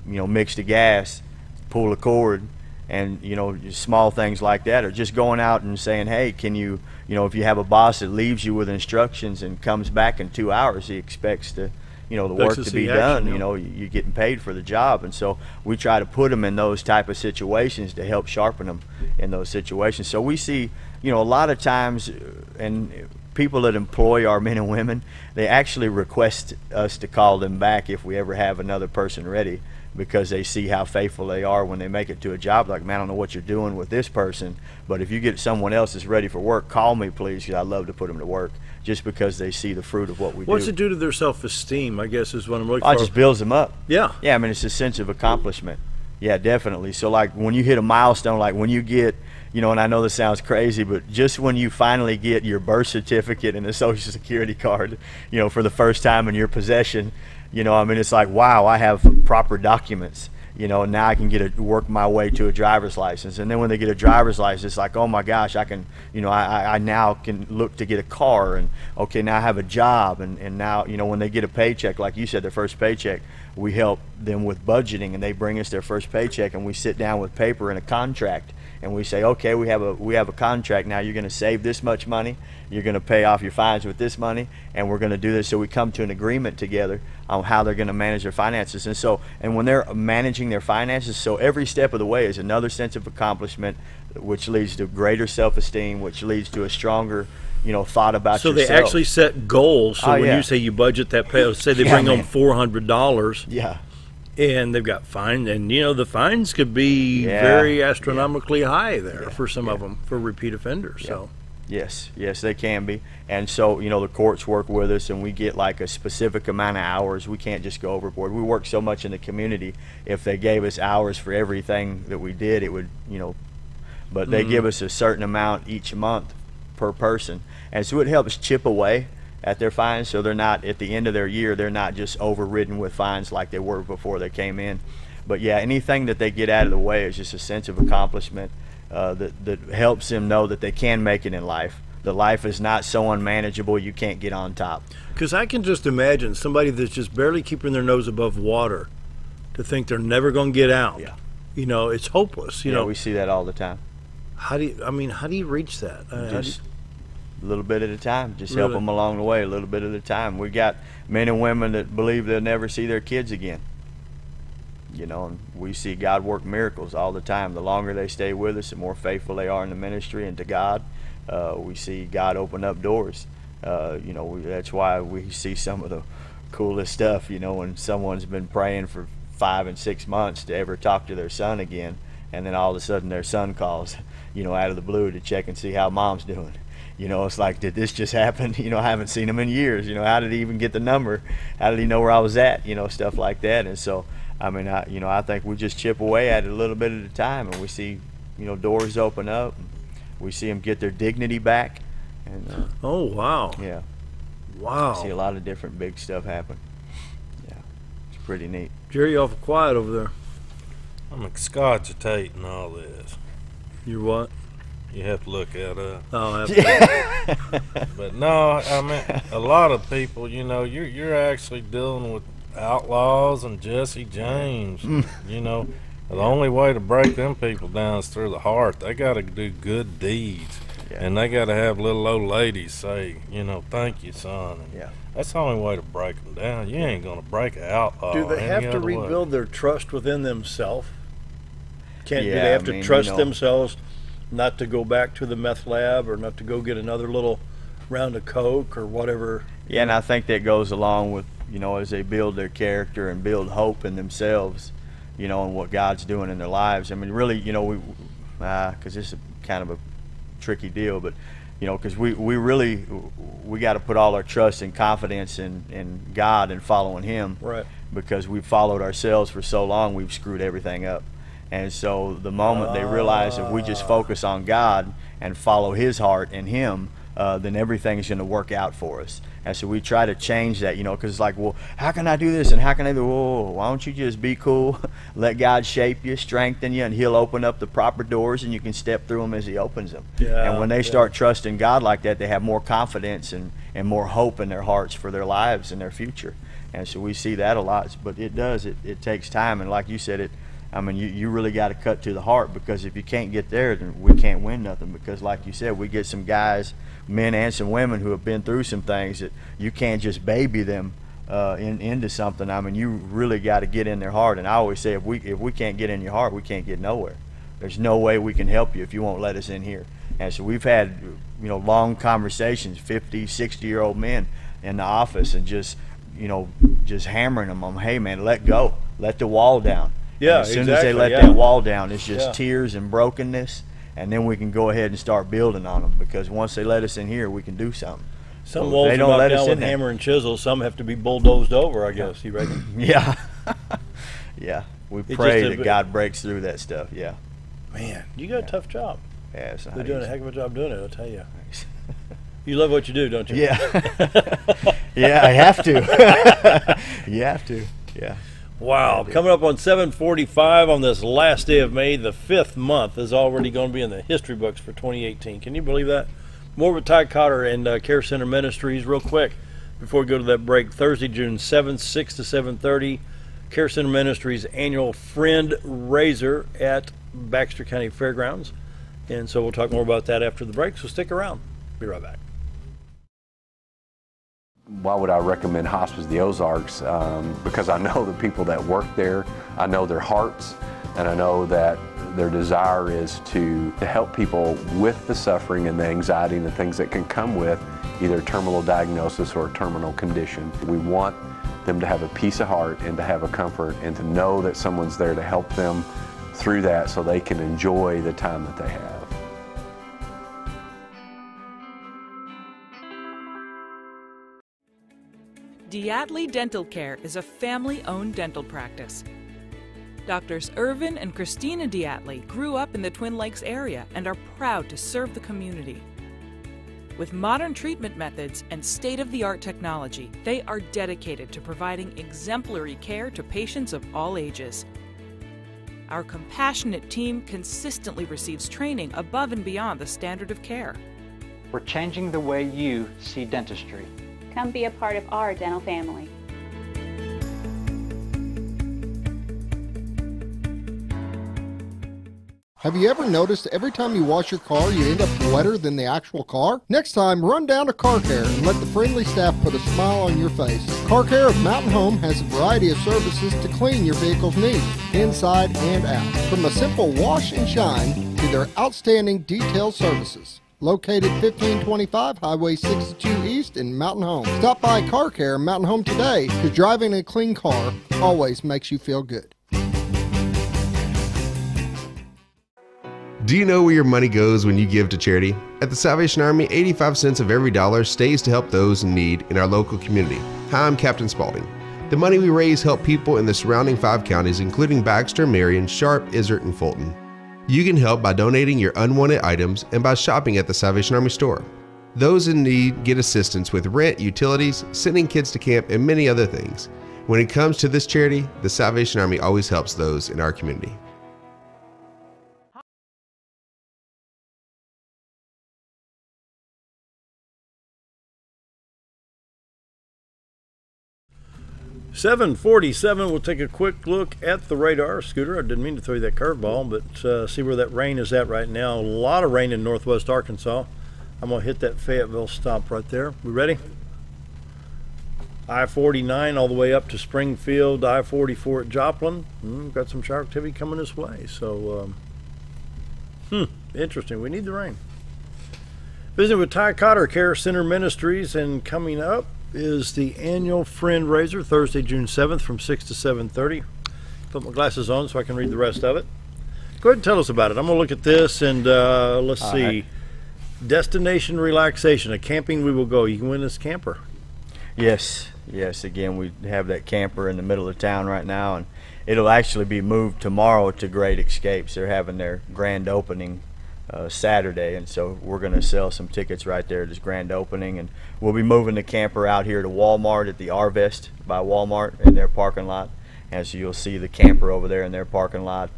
Speaker 15: you know, mix the gas, pull the cord, and, you know, just small things like that. Or just going out and saying, hey, can you, you know, if you have a boss that leaves you with instructions and comes back in 2 hours, he expects to, you know, the work to be done. You know, you're getting paid for the job. And so we try to put them in those type of situations to help sharpen them in those situations. So we see, you know, a lot of times, and people that employ our men and women, they actually request us to call them back if we ever have another person ready, because they see how faithful they are when they make it to a job. Like, man, I don't know what you're doing with this person, but if you get someone else that's ready for work, call me, please, because I'd love to put them to work, just because they see the fruit of what we do.
Speaker 2: What's it do to their self-esteem, I guess, is what I'm looking for.
Speaker 15: It just builds them up.
Speaker 2: Yeah.
Speaker 15: Yeah, I mean, it's a sense of accomplishment. Yeah, definitely. So, like, when you hit a milestone, like when you get, you know, and I know this sounds crazy, but just when you finally get your birth certificate and a Social Security card, you know, for the first time in your possession, you know, I mean, it's like, wow, I have proper documents. now I can work my way to a driver's license. And then when they get a driver's license, it's like, oh my gosh, I can, I now can look to get a car, and okay, now I have a job, and now, when they get a paycheck, like you said, their first paycheck, we help them with budgeting, and they bring us their first paycheck, and we sit down with paper and a contract, and we say, okay, we have a contract now. You're going to save this much money, you're going to pay off your fines with this money, and we're going to do this. So we come to an agreement together on how they're going to manage their finances. And when they're managing their finances, so every step of the way is another sense of accomplishment, which leads to greater self-esteem, which leads to a stronger thought about yourself.
Speaker 2: So they actually set goals. So when you say you budget that pay, say they bring home $400.
Speaker 15: Yeah.
Speaker 2: And they've got fines, and the fines could be very astronomically high there for some of them, for repeat offenders. So
Speaker 15: yes, they can be. And so the courts work with us, and we get like a specific amount of hours. We can't just go overboard. We work so much in the community. If they gave us hours for everything that we did, it would but they give us a certain amount each month per person, and so it helps chip away at their fines, so they're not, at the end of their year, they're not just overridden with fines like they were before they came in. But yeah, anything that they get out of the way is just a sense of accomplishment that helps them know that they can make it in life. The life is not so unmanageable you can't get on top.
Speaker 2: Because I can just imagine somebody that's just barely keeping their nose above water to think they're never going to get out.
Speaker 15: Yeah.
Speaker 2: It's hopeless.
Speaker 15: We see that all the time.
Speaker 2: How do you reach that?
Speaker 15: Just a little bit at a time. Just help them along the way, a little bit at a time. We got men and women that believe they'll never see their kids again. And we see God work miracles all the time. The longer they stay with us, the more faithful they are in the ministry and to God. We see God open up doors. That's why we see some of the coolest stuff, when someone's been praying for 5 and 6 months to ever talk to their son again, and then all of a sudden their son calls, out of the blue to check and see how mom's doing. It's like, did this just happen? I haven't seen him in years. How did he even get the number? How did he know where I was at? Stuff like that. And so, I think we just chip away at it a little bit at a time, and we see, doors open up. And we see them get their dignity back. And
Speaker 2: oh, wow.
Speaker 15: Yeah.
Speaker 2: Wow.
Speaker 15: I see a lot of different big stuff happen. Yeah. It's pretty neat.
Speaker 2: Jerry, you awful quiet over there.
Speaker 4: I'm excogitating all this.
Speaker 2: You're what?
Speaker 4: You have to look that up.
Speaker 2: Oh, absolutely.
Speaker 4: But no, a lot of people, you're actually dealing with outlaws and Jesse James. The only way to break them people down is through the heart. They got to do good deeds, and they got to have little old ladies say, thank you, son. And that's the only way to break them down. You ain't gonna break an outlaw.
Speaker 2: Do they have to rebuild their trust within themselves? Do they
Speaker 15: Yeah,
Speaker 2: have to trust themselves not to go back to the meth lab or not to go get another little round of coke or whatever?
Speaker 15: Yeah, and I think that goes along with, as they build their character and build hope in themselves, and what God's doing in their lives. I mean, really, because this is kind of a tricky deal, but, because we got to put all our trust and confidence in God and following Him.
Speaker 2: Right.
Speaker 15: Because we've followed ourselves for so long, we've screwed everything up. And so the moment they realize if we just focus on God and follow His heart and Him, then everything's going to work out for us. And so we try to change that, because it's like, well, how can I do this and how can I do? Whoa, why don't you just be cool, let God shape you, strengthen you, and He'll open up the proper doors and you can step through them as He opens them.
Speaker 2: Yeah,
Speaker 15: and when they start trusting God like that, they have more confidence and more hope in their hearts for their lives and their future. And so we see that a lot, but it takes time. And like you said, you really got to cut to the heart, because if you can't get there, then we can't win nothing. Because like you said, we get some guys, men and some women, who have been through some things that you can't just baby them into something. You really got to get in their heart. And I always say, if we can't get in your heart, we can't get nowhere. There's no way we can help you if you won't let us in here. And so we've had long conversations, 50, 60-year-old men in the office, and just hammering them on, hey man, let go, let the wall down.
Speaker 2: Yeah,
Speaker 15: and as soon as they let that wall down, it's just tears and brokenness, and then we can go ahead and start building on them, because once they let us in here, we can do something.
Speaker 2: Some walls are knocked down with hammer and chisel. Some have to be bulldozed over, I guess. You reckon?
Speaker 15: Yeah. Yeah. We pray that God breaks through that stuff. Yeah.
Speaker 2: Man, you got a tough job.
Speaker 15: Yeah, it's not
Speaker 2: They're doing
Speaker 15: easy.
Speaker 2: a heck of a job doing it, I'll tell you. You love what you do, don't you?
Speaker 15: Yeah. Yeah, I have to. You have to. Yeah.
Speaker 2: Wow, coming up on 7:45 on this last day of May, the 5th month is already going to be in the history books for 2018. Can you believe that? More with Ty Cotter and Care Center Ministries real quick before we go to that break. Thursday, June 7th, 6 to 7:30, Care Center Ministries annual Friend Raiser at Baxter County Fairgrounds. And so we'll talk more about that after the break, so stick around. Be right back.
Speaker 17: Why would I recommend Hospice of the Ozarks? Because I know the people that work there, I know their hearts, and I know that their desire is to help people with the suffering and the anxiety and the things that can come with either a terminal diagnosis or a terminal condition. We want them to have a peace of heart and to have a comfort and to know that someone's there to help them through that so they can enjoy the time that they have.
Speaker 12: Diatley Dental Care is a family-owned dental practice. Doctors Irvin and Christina Diatley grew up in the Twin Lakes area and are proud to serve the community. With modern treatment methods and state-of-the-art technology, they are dedicated to providing exemplary care to patients of all ages. Our compassionate team consistently receives training above and beyond the standard of care.
Speaker 18: We're changing the way you see dentistry.
Speaker 19: Come be a part of our dental family.
Speaker 3: Have you ever noticed every time you wash your car, you end up wetter than the actual car? Next time, run down to Car Care and let the friendly staff put a smile on your face. Car Care of Mountain Home has a variety of services to clean your vehicle's needs, inside and out. From a simple wash and shine to their outstanding detailed services. Located 1525 Highway 62 East in Mountain Home. Stop by Car Care Mountain Home today, because driving a clean car always makes you feel good.
Speaker 20: Do you know where your money goes when you give to charity? At the Salvation Army, 85 cents of every dollar stays to help those in need in our local community. Hi, I'm Captain Spaulding. The money we raise help people in the surrounding 5 counties, including Baxter, Marion, Sharp, Izzard, and Fulton. You can help by donating your unwanted items and by shopping at the Salvation Army store. Those in need get assistance with rent, utilities, sending kids to camp, and many other things. When it comes to this charity, the Salvation Army always helps those in our community.
Speaker 2: .47, we'll take a quick look at the radar. Scooter, I didn't mean to throw you that curveball, but see where that rain is at right now. A lot of rain in northwest Arkansas. I'm going to hit that Fayetteville stop right there. We ready? I-49 all the way up to Springfield, I-44 at Joplin. Got some shower activity coming this way. So, interesting. We need the rain. Visiting with Ty Cotter, Care Center Ministries, and coming up is the annual Friend Raiser, Thursday, June 7th from 6 to 7:30. Put my glasses on so I can read the rest of it. Go ahead and tell us about it. I'm going to look at this and let's see.
Speaker 15: Right.
Speaker 2: Destination relaxation, a camping we will go. You can win this camper.
Speaker 15: Yes, again, we have that camper in the middle of town right now, and it'll actually be moved tomorrow to Great Escapes. They're having their grand opening Saturday, and so we're going to sell some tickets right there at this grand opening, and we'll be moving the camper out here to Walmart at the Arvest by Walmart in their parking lot, and so you'll see the camper over there in their parking lot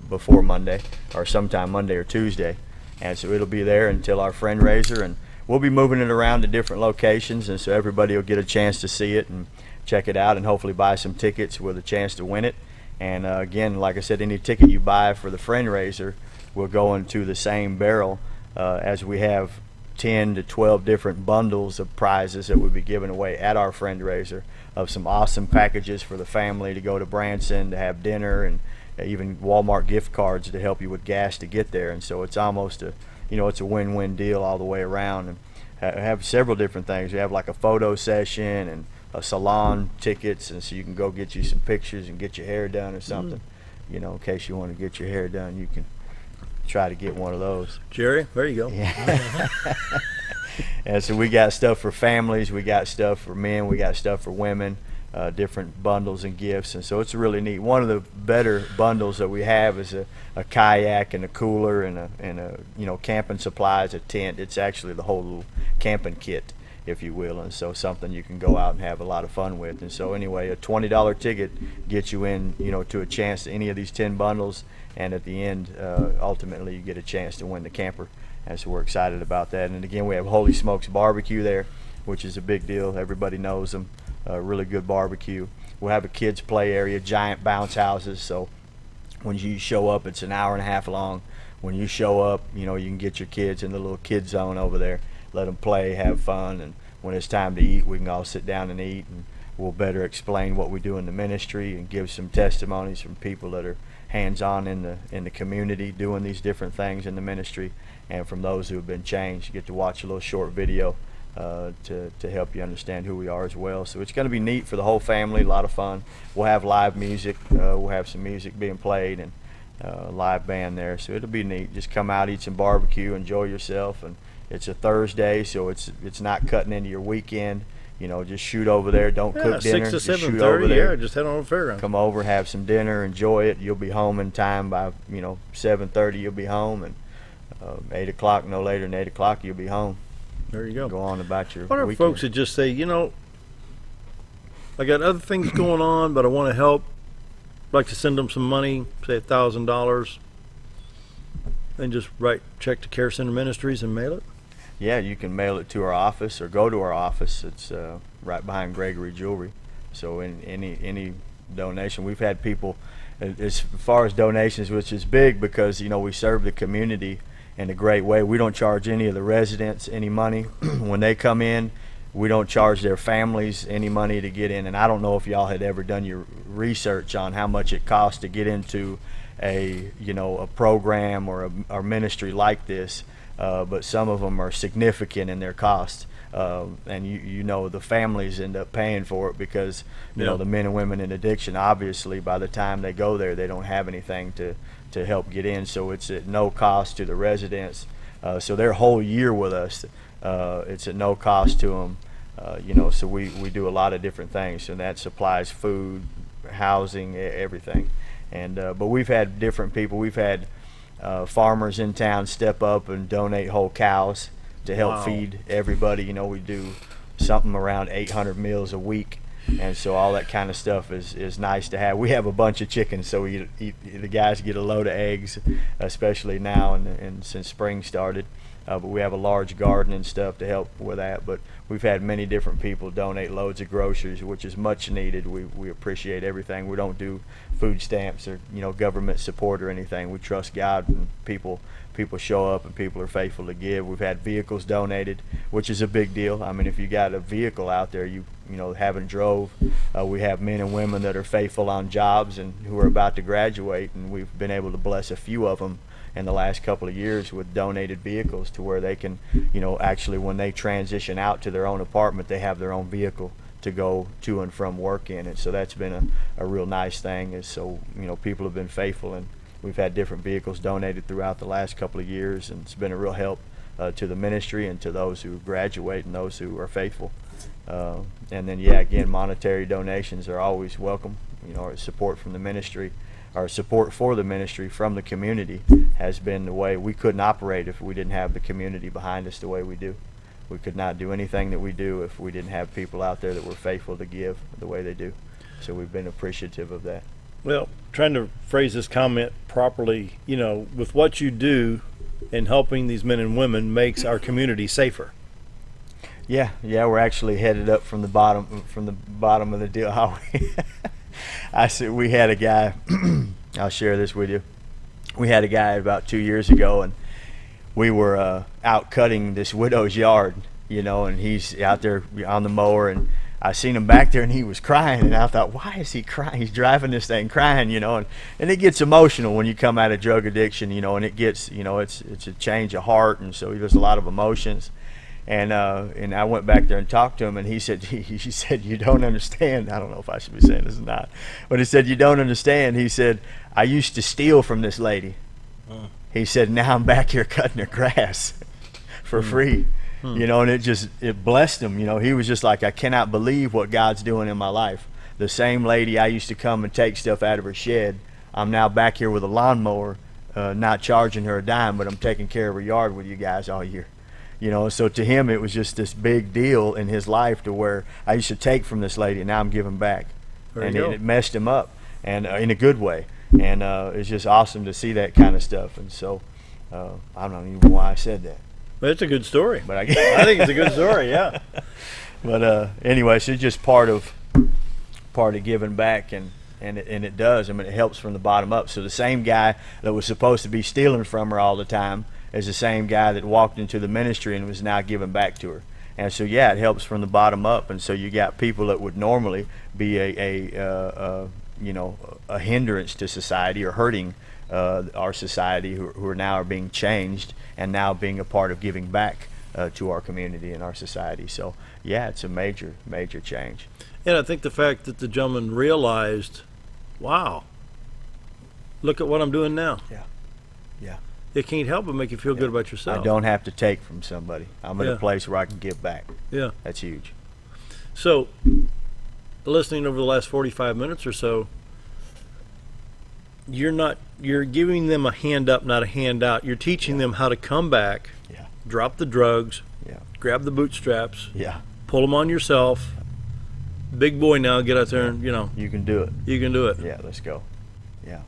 Speaker 15: before Monday, or sometime Monday or Tuesday, and so it'll be there until our Friend Raiser, and we'll be moving it around to different locations, and so everybody will get a chance to see it and check it out and hopefully buy some tickets with a chance to win it. And again, like I said, any ticket you buy for the Friend Raiser will go into the same barrel as we have 10 to 12 different bundles of prizes that we'll be giving away at our Friend Raiser, of some awesome packages for the family to go to Branson to have dinner, and even Walmart gift cards to help you with gas to get there. And so it's almost a, it's a win-win deal all the way around. And have several different things. We have like a photo session and a salon tickets, and so you can go get you some pictures and get your hair done or something. In case you want to get your hair done, you can try to get one of those.
Speaker 2: Jerry, there you go.
Speaker 15: Yeah. And so we got stuff for families, we got stuff for men, we got stuff for women, different bundles and gifts, and so it's really neat. One of the better bundles that we have is a kayak and a cooler and a camping supplies, a tent. It's actually the whole little camping kit, if you will, and so something you can go out and have a lot of fun with. And so anyway, a $20 ticket gets you in, to a chance to any of these 10 bundles, and at the end, ultimately you get a chance to win the camper. And so we're excited about that. And again, we have Holy Smokes Barbecue there, which is a big deal. Everybody knows them. Really good barbecue. We'll have a kids play area, giant bounce houses, so when you show up, it's an hour and a half long. When you show up, you can get your kids in the little kid zone over there, let them play, have fun, and when it's time to eat, we can all sit down and eat, and we'll better explain what we do in the ministry and give some testimonies from people that are hands-on in the community doing these different things in the ministry, and from those who have been changed. You get to watch a little short video to help you understand who we are as well. So it's going to be neat for the whole family, a lot of fun. We'll have live music. We'll have some music being played and live band there, so it'll be neat. Just come out, eat some barbecue, enjoy yourself. And it's a Thursday, so it's not cutting into your weekend. Just shoot over there. Don't cook dinner.
Speaker 2: 6 to
Speaker 15: just shoot
Speaker 2: 7:30.
Speaker 15: over there.
Speaker 2: Yeah, just head on the fairground.
Speaker 15: Come over, have some dinner, enjoy it. You'll be home in time by 7:30. You'll be home, and 8 o'clock, no later than 8 o'clock, you'll be home.
Speaker 2: There you go.
Speaker 15: Go on about your
Speaker 2: What are
Speaker 15: weekend.
Speaker 2: folks that just say, I got other things going on, but I want to help. I'd like to send them some money, say $1,000, and just write check to Care Center Ministries and mail it?
Speaker 15: Yeah, you can mail it to our office or go to our office. It's right behind Gregory Jewelry. So in any donation, we've had people, as far as donations, which is big because we serve the community in a great way. We don't charge any of the residents any money when they come in. We don't charge their families any money to get in. And I don't know if y'all had ever done your research on how much it costs to get into a program or a ministry like this. But some of them are significant in their costs, and the families end up paying for it because the men and women in addiction, obviously by the time they go there, they don't have anything to help get in, so it's at no cost to the residents. So their whole year with us, it's at no cost to them. So we do a lot of different things, and that supplies food, housing, everything. And but we've had different people. We've had farmers in town step up and donate whole cows to help feed everybody. We do something around 800 meals a week, and so all that kind of stuff is nice to have. We have a bunch of chickens, so the guys get a load of eggs, especially now and since spring started. But we have a large garden and stuff to help with that. But we've had many different people donate loads of groceries, which is much needed. We appreciate everything. We don't do food stamps or government support or anything. We trust God, and people show up and people are faithful to give. We've had vehicles donated, which is a big deal. I mean, if you got a vehicle out there you haven't drove, we have men and women that are faithful on jobs and who are about to graduate, and we've been able to bless a few of them in the last couple of years with donated vehicles to where they can, actually when they transition out to their own apartment, they have their own vehicle to go to and from work in. And so that's been a real nice thing. Is so people have been faithful, and we've had different vehicles donated throughout the last couple of years, and it's been a real help to the ministry and to those who graduate and those who are faithful. And then again, monetary donations are always welcome. Our support from the ministry, our support for the ministry from the community has been the way. We couldn't operate if we didn't have the community behind us the way we do. We could not do anything that we do if we didn't have people out there that were faithful to give the way they do. So we've been appreciative of that.
Speaker 2: Well, trying to phrase this comment properly, with what you do in helping these men and women makes our community safer.
Speaker 15: Yeah, we're actually headed up from the bottom of the deal. I said we had a guy. I'll share this with you. We had a guy about 2 years ago, and we were out cutting this widow's yard, and he's out there on the mower, and I seen him back there, and he was crying, and I thought, why is he crying? He's driving this thing crying, and it gets emotional when you come out of drug addiction, and it gets, it's a change of heart, and so there's a lot of emotions. And I went back there and talked to him, and he said, you don't understand. I don't know if I should be saying this or not, but he said, you don't understand. He said, I used to steal from this lady. He said, now I'm back here cutting her grass for free. And it blessed him. He was just like, I cannot believe what God's doing in my life. The same lady I used to come and take stuff out of her shed, I'm now back here with a lawnmower, not charging her a dime, but I'm taking care of her yard with you guys all year. You know, so to him it was just this big deal in his life to where I used to take from this lady and now I'm giving back. And it messed him up, and in a good way. And it's just awesome to see that kind of stuff. And so I don't even know why I said that.
Speaker 2: But it's a good story.
Speaker 15: But I
Speaker 2: think it's a good story, yeah.
Speaker 15: But anyway, so it's just part of giving back, and it does. I mean, it helps from the bottom up. So the same guy that was supposed to be stealing from her all the time is the same guy that walked into the ministry and was now giving back to her. And so, yeah, it helps from the bottom up. And so you got people that would normally be a hindrance to society or hurting our society who are now being changed and now being a part of giving back to our community and our society. So, yeah, it's a major, major change.
Speaker 2: And I think the fact that the gentleman realized, wow, look at what I'm doing now.
Speaker 15: Yeah. Yeah.
Speaker 2: It can't help but make you feel good about yourself.
Speaker 15: I don't have to take from somebody. I'm at a place where I can give back.
Speaker 2: Yeah.
Speaker 15: That's huge.
Speaker 2: So, listening over the last 45 minutes or so, you're giving them a hand up, not a hand out. You're teaching them how to come back, drop the drugs, grab the bootstraps, pull them on yourself. Big boy now, get out there and,
Speaker 15: You can do it.
Speaker 2: You can do it.
Speaker 15: Yeah, let's go. Yeah.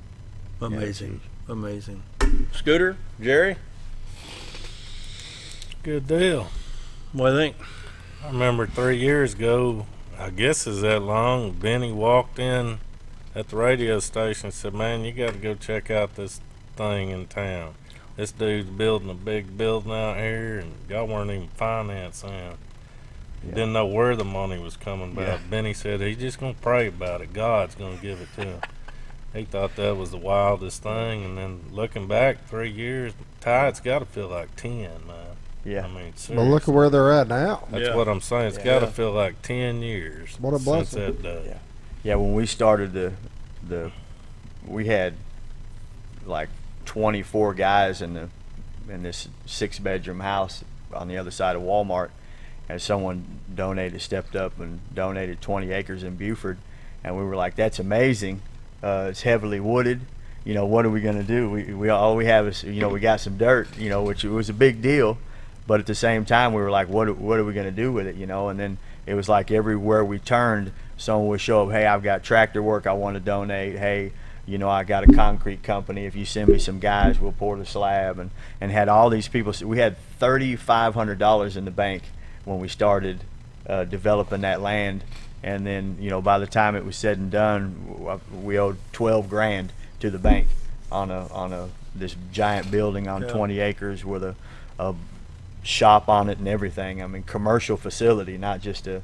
Speaker 2: Amazing. Amazing. Scooter, Jerry?
Speaker 4: Good deal.
Speaker 2: What do you think?
Speaker 4: I remember 3 years ago, I guess it's that long, Benny walked in at the radio station and said, man, you got to go check out this thing in town. This dude's building a big building out here, and y'all weren't even financing. Didn't know where the money was coming back. Benny said he's just going to pray about it. God's going to give it to him. He thought that was the wildest thing, and then looking back 3 years, Tide's got to feel like 10, man.
Speaker 15: Yeah.
Speaker 4: I mean, seriously.
Speaker 3: Well, look at where they're at now.
Speaker 4: That's what I'm saying. It's got to feel like 10 years.
Speaker 3: What a blessing.
Speaker 4: Since that day.
Speaker 15: Yeah, when we started we had like 24 guys in this 6-bedroom house on the other side of Walmart, and someone stepped up and donated 20 acres in Buford, and we were like, that's amazing. It's heavily wooded. What are we going to do? We all we have is, we got some dirt, which was a big deal, but at the same time we were like, what are we going to do with it? And then it was like everywhere we turned, someone would show up, hey, I've got tractor work I want to donate. Hey, I got a concrete company. If you send me some guys, we'll pour the slab. And had all these people. We had $3,500 in the bank when we started developing that land. And then, by the time it was said and done, we owed $12,000 to the bank on this giant building on 20 acres with a shop on it and everything. I mean, commercial facility, not just a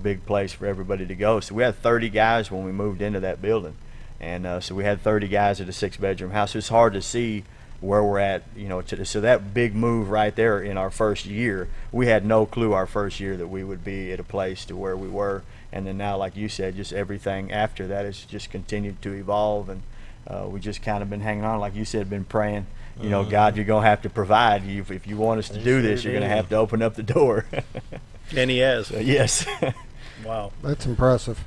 Speaker 15: big place for everybody to go. So we had 30 guys when we moved into that building, and so we had 30 guys at a 6-bedroom house. So it's hard to see where we're at, so that big move right there in our first year, we had no clue our first year that we would be at a place to where we were. And then now, like you said, just everything after that has just continued to evolve, and we just kind of been hanging on, like you said, been praying, God, you're going to have to provide. If you want us to do this, you're going to have to open up the door.
Speaker 2: And he has.
Speaker 15: Yes.
Speaker 2: Wow.
Speaker 3: That's impressive.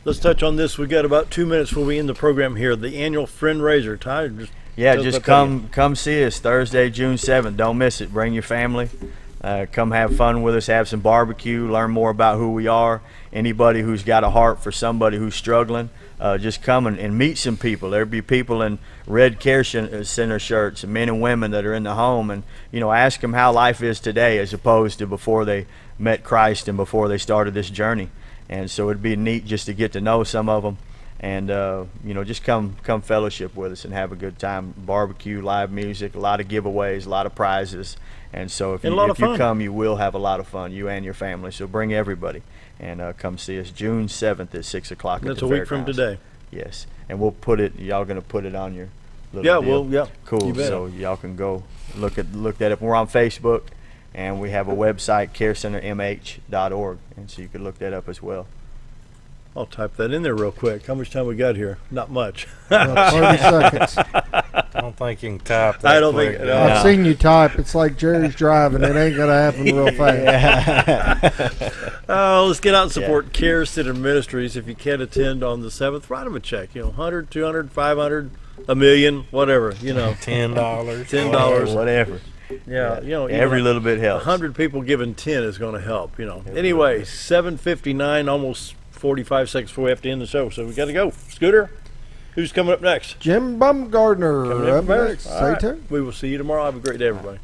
Speaker 2: Let's touch on this. We've got about 2 minutes before we end the program here. The annual Friend Raiser. Ty,
Speaker 15: just come see us Thursday, June 7th. Don't miss it. Bring your family. Come have fun with us, have some barbecue, learn more about who we are. Anybody who's got a heart for somebody who's struggling, just come and meet some people. There'll be people in Red Care Center shirts, men and women that are in the home, and ask them how life is today as opposed to before they met Christ and before they started this journey. And so it'd be neat just to get to know some of them, and just come fellowship with us and have a good time. Barbecue, live music, a lot of giveaways, a lot of prizes. And so if you come, you will have a lot of fun, you and your family. So bring everybody and come see us June 7th at 6 o'clock.
Speaker 2: That's a week from today.
Speaker 15: Yes, and we'll put it. Y'all gonna put it on your little deal. Cool. So y'all can go look that up. We're on Facebook, and we have a website, carecentermh.org, and so you can look that up as well.
Speaker 2: I'll type that in there real quick. How much time we got here? Not much.
Speaker 3: 30 seconds.
Speaker 4: I don't think you can type that.
Speaker 2: I don't think. No.
Speaker 3: I've seen you type. It's like Jerry's driving. It ain't gonna happen real fast.
Speaker 2: Let's get out and support Care Center Ministries. If you can't attend on the 7th, write them a check. $100, $200, $500, $1 million, whatever.
Speaker 4: $10,
Speaker 2: $10,
Speaker 15: whatever.
Speaker 2: Yeah, you know,
Speaker 15: every little bit helps.
Speaker 2: 100 people giving 10 is going to help, you know. Anyway, 7:59, almost 45 seconds before we have to end the show, so we got to go. Scooter, who's coming up next?
Speaker 3: Jim Bumgardner.
Speaker 2: Coming up next.
Speaker 3: Stay tuned.
Speaker 2: We will see you tomorrow. Have a great day, everybody.